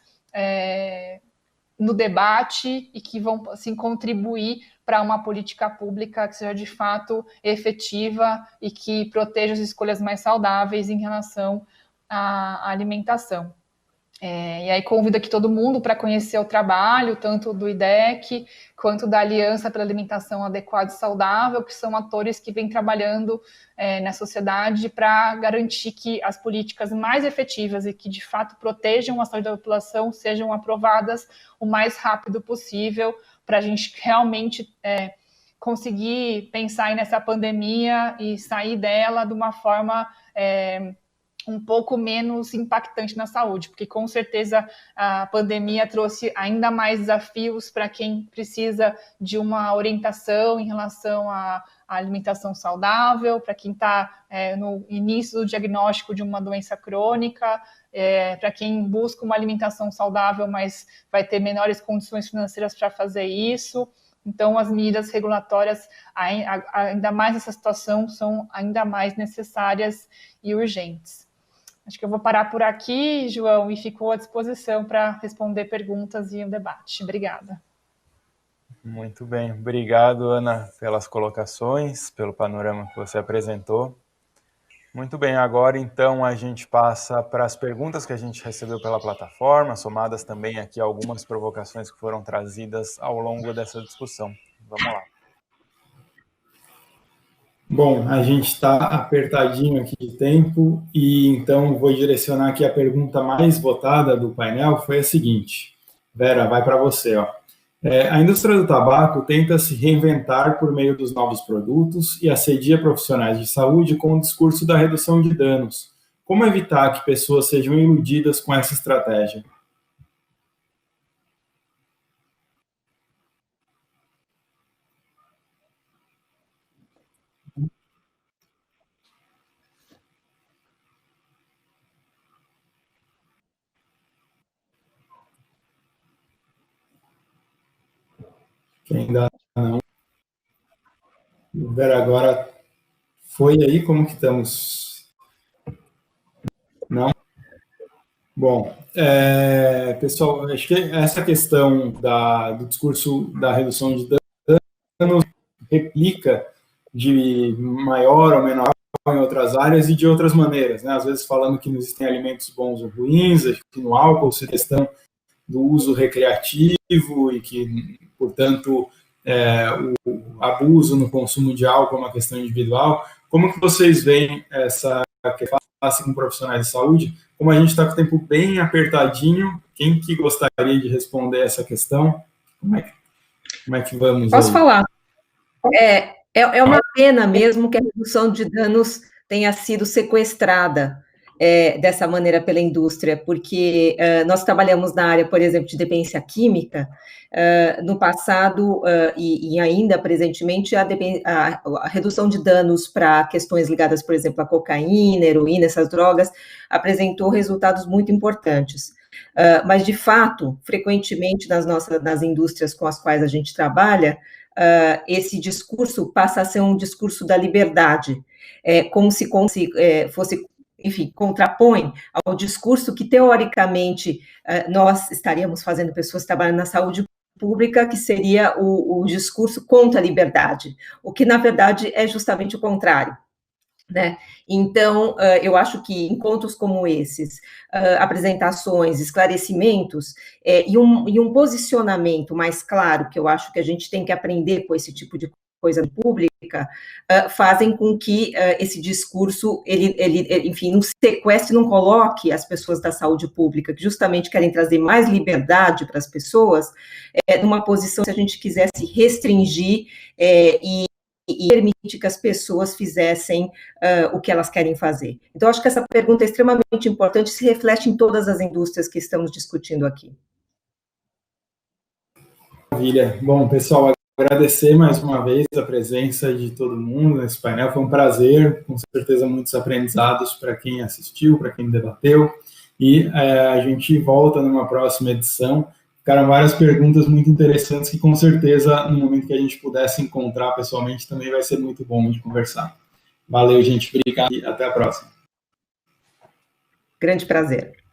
no debate e que vão assim, contribuir para uma política pública que seja de fato efetiva e que proteja as escolhas mais saudáveis em relação à alimentação. E aí convido aqui todo mundo para conhecer o trabalho, tanto do IDEC, quanto da Aliança pela Alimentação Adequada e Saudável, que são atores que vêm trabalhando na sociedade para garantir que as políticas mais efetivas e que, de fato, protejam a saúde da população sejam aprovadas o mais rápido possível, para a gente realmente conseguir pensar aí nessa pandemia e sair dela de uma forma um pouco menos impactante na saúde, porque com certeza a pandemia trouxe ainda mais desafios para quem precisa de uma orientação em relação à alimentação saudável, para quem está no início do diagnóstico de uma doença crônica, para quem busca uma alimentação saudável, mas vai ter menores condições financeiras para fazer isso. Então, as medidas regulatórias, ainda mais nessa situação, são ainda mais necessárias e urgentes. Acho que eu vou parar por aqui, João, e fico à disposição para responder perguntas e o debate. Obrigada. Muito bem. Obrigado, Ana, pelas colocações, pelo panorama que você apresentou. Muito bem. Agora, então, a gente passa para as perguntas que a gente recebeu pela plataforma, somadas também aqui algumas provocações que foram trazidas ao longo dessa discussão. Vamos lá. Bom, a gente está apertadinho aqui de tempo e então vou direcionar aqui a pergunta mais votada do painel, foi a seguinte. Vera, vai para você, ó. A indústria do tabaco tenta se reinventar por meio dos novos produtos e assedia profissionais de saúde com o discurso da redução de danos. Como evitar que pessoas sejam iludidas com essa estratégia? Quem ainda não. Vera, agora foi aí? Como que estamos? Não? Bom, pessoal, acho que essa questão do discurso da redução de danos replica de maior ou menor em outras áreas e de outras maneiras, né? Às vezes falando que não existem alimentos bons ou ruins, que no álcool se questão do uso recreativo e que, portanto, o abuso no consumo de álcool é uma questão individual. Como que vocês veem essa classe com profissionais de saúde? Como a gente está com o tempo bem apertadinho, quem que gostaria de responder essa questão? Como é que vamos? Posso falar? É uma pena mesmo que a redução de danos tenha sido sequestrada dessa maneira pela indústria, porque nós trabalhamos na área, por exemplo, de dependência química, no passado e ainda presentemente a redução de danos para questões ligadas, por exemplo, à cocaína, heroína, essas drogas, apresentou resultados muito importantes. Mas, de fato, frequentemente nas indústrias com as quais a gente trabalha, esse discurso passa a ser um discurso da liberdade, como se fosse, enfim, contrapõe ao discurso que, teoricamente, nós estaríamos fazendo, pessoas trabalhando na saúde pública, que seria o discurso contra a liberdade, o que, na verdade, é justamente o contrário, né? Então, eu acho que encontros como esses, apresentações, esclarecimentos, e um posicionamento mais claro, que eu acho que a gente tem que aprender com esse tipo de coisa pública, fazem com que esse discurso, ele, enfim, não sequestre, não coloque as pessoas da saúde pública, que justamente querem trazer mais liberdade para as pessoas, numa posição, se a gente quisesse restringir e e permitir que as pessoas fizessem o que elas querem fazer. Então, acho que essa pergunta é extremamente importante, se reflete em todas as indústrias que estamos discutindo aqui. Maravilha. Bom, pessoal, agradecer mais uma vez a presença de todo mundo nesse painel. Foi um prazer, com certeza muitos aprendizados para quem assistiu, para quem debateu. E a gente volta numa próxima edição. Ficaram várias perguntas muito interessantes que, com certeza, no momento que a gente pudesse encontrar pessoalmente, também vai ser muito bom de conversar. Valeu, gente. Obrigado e até a próxima. Grande prazer.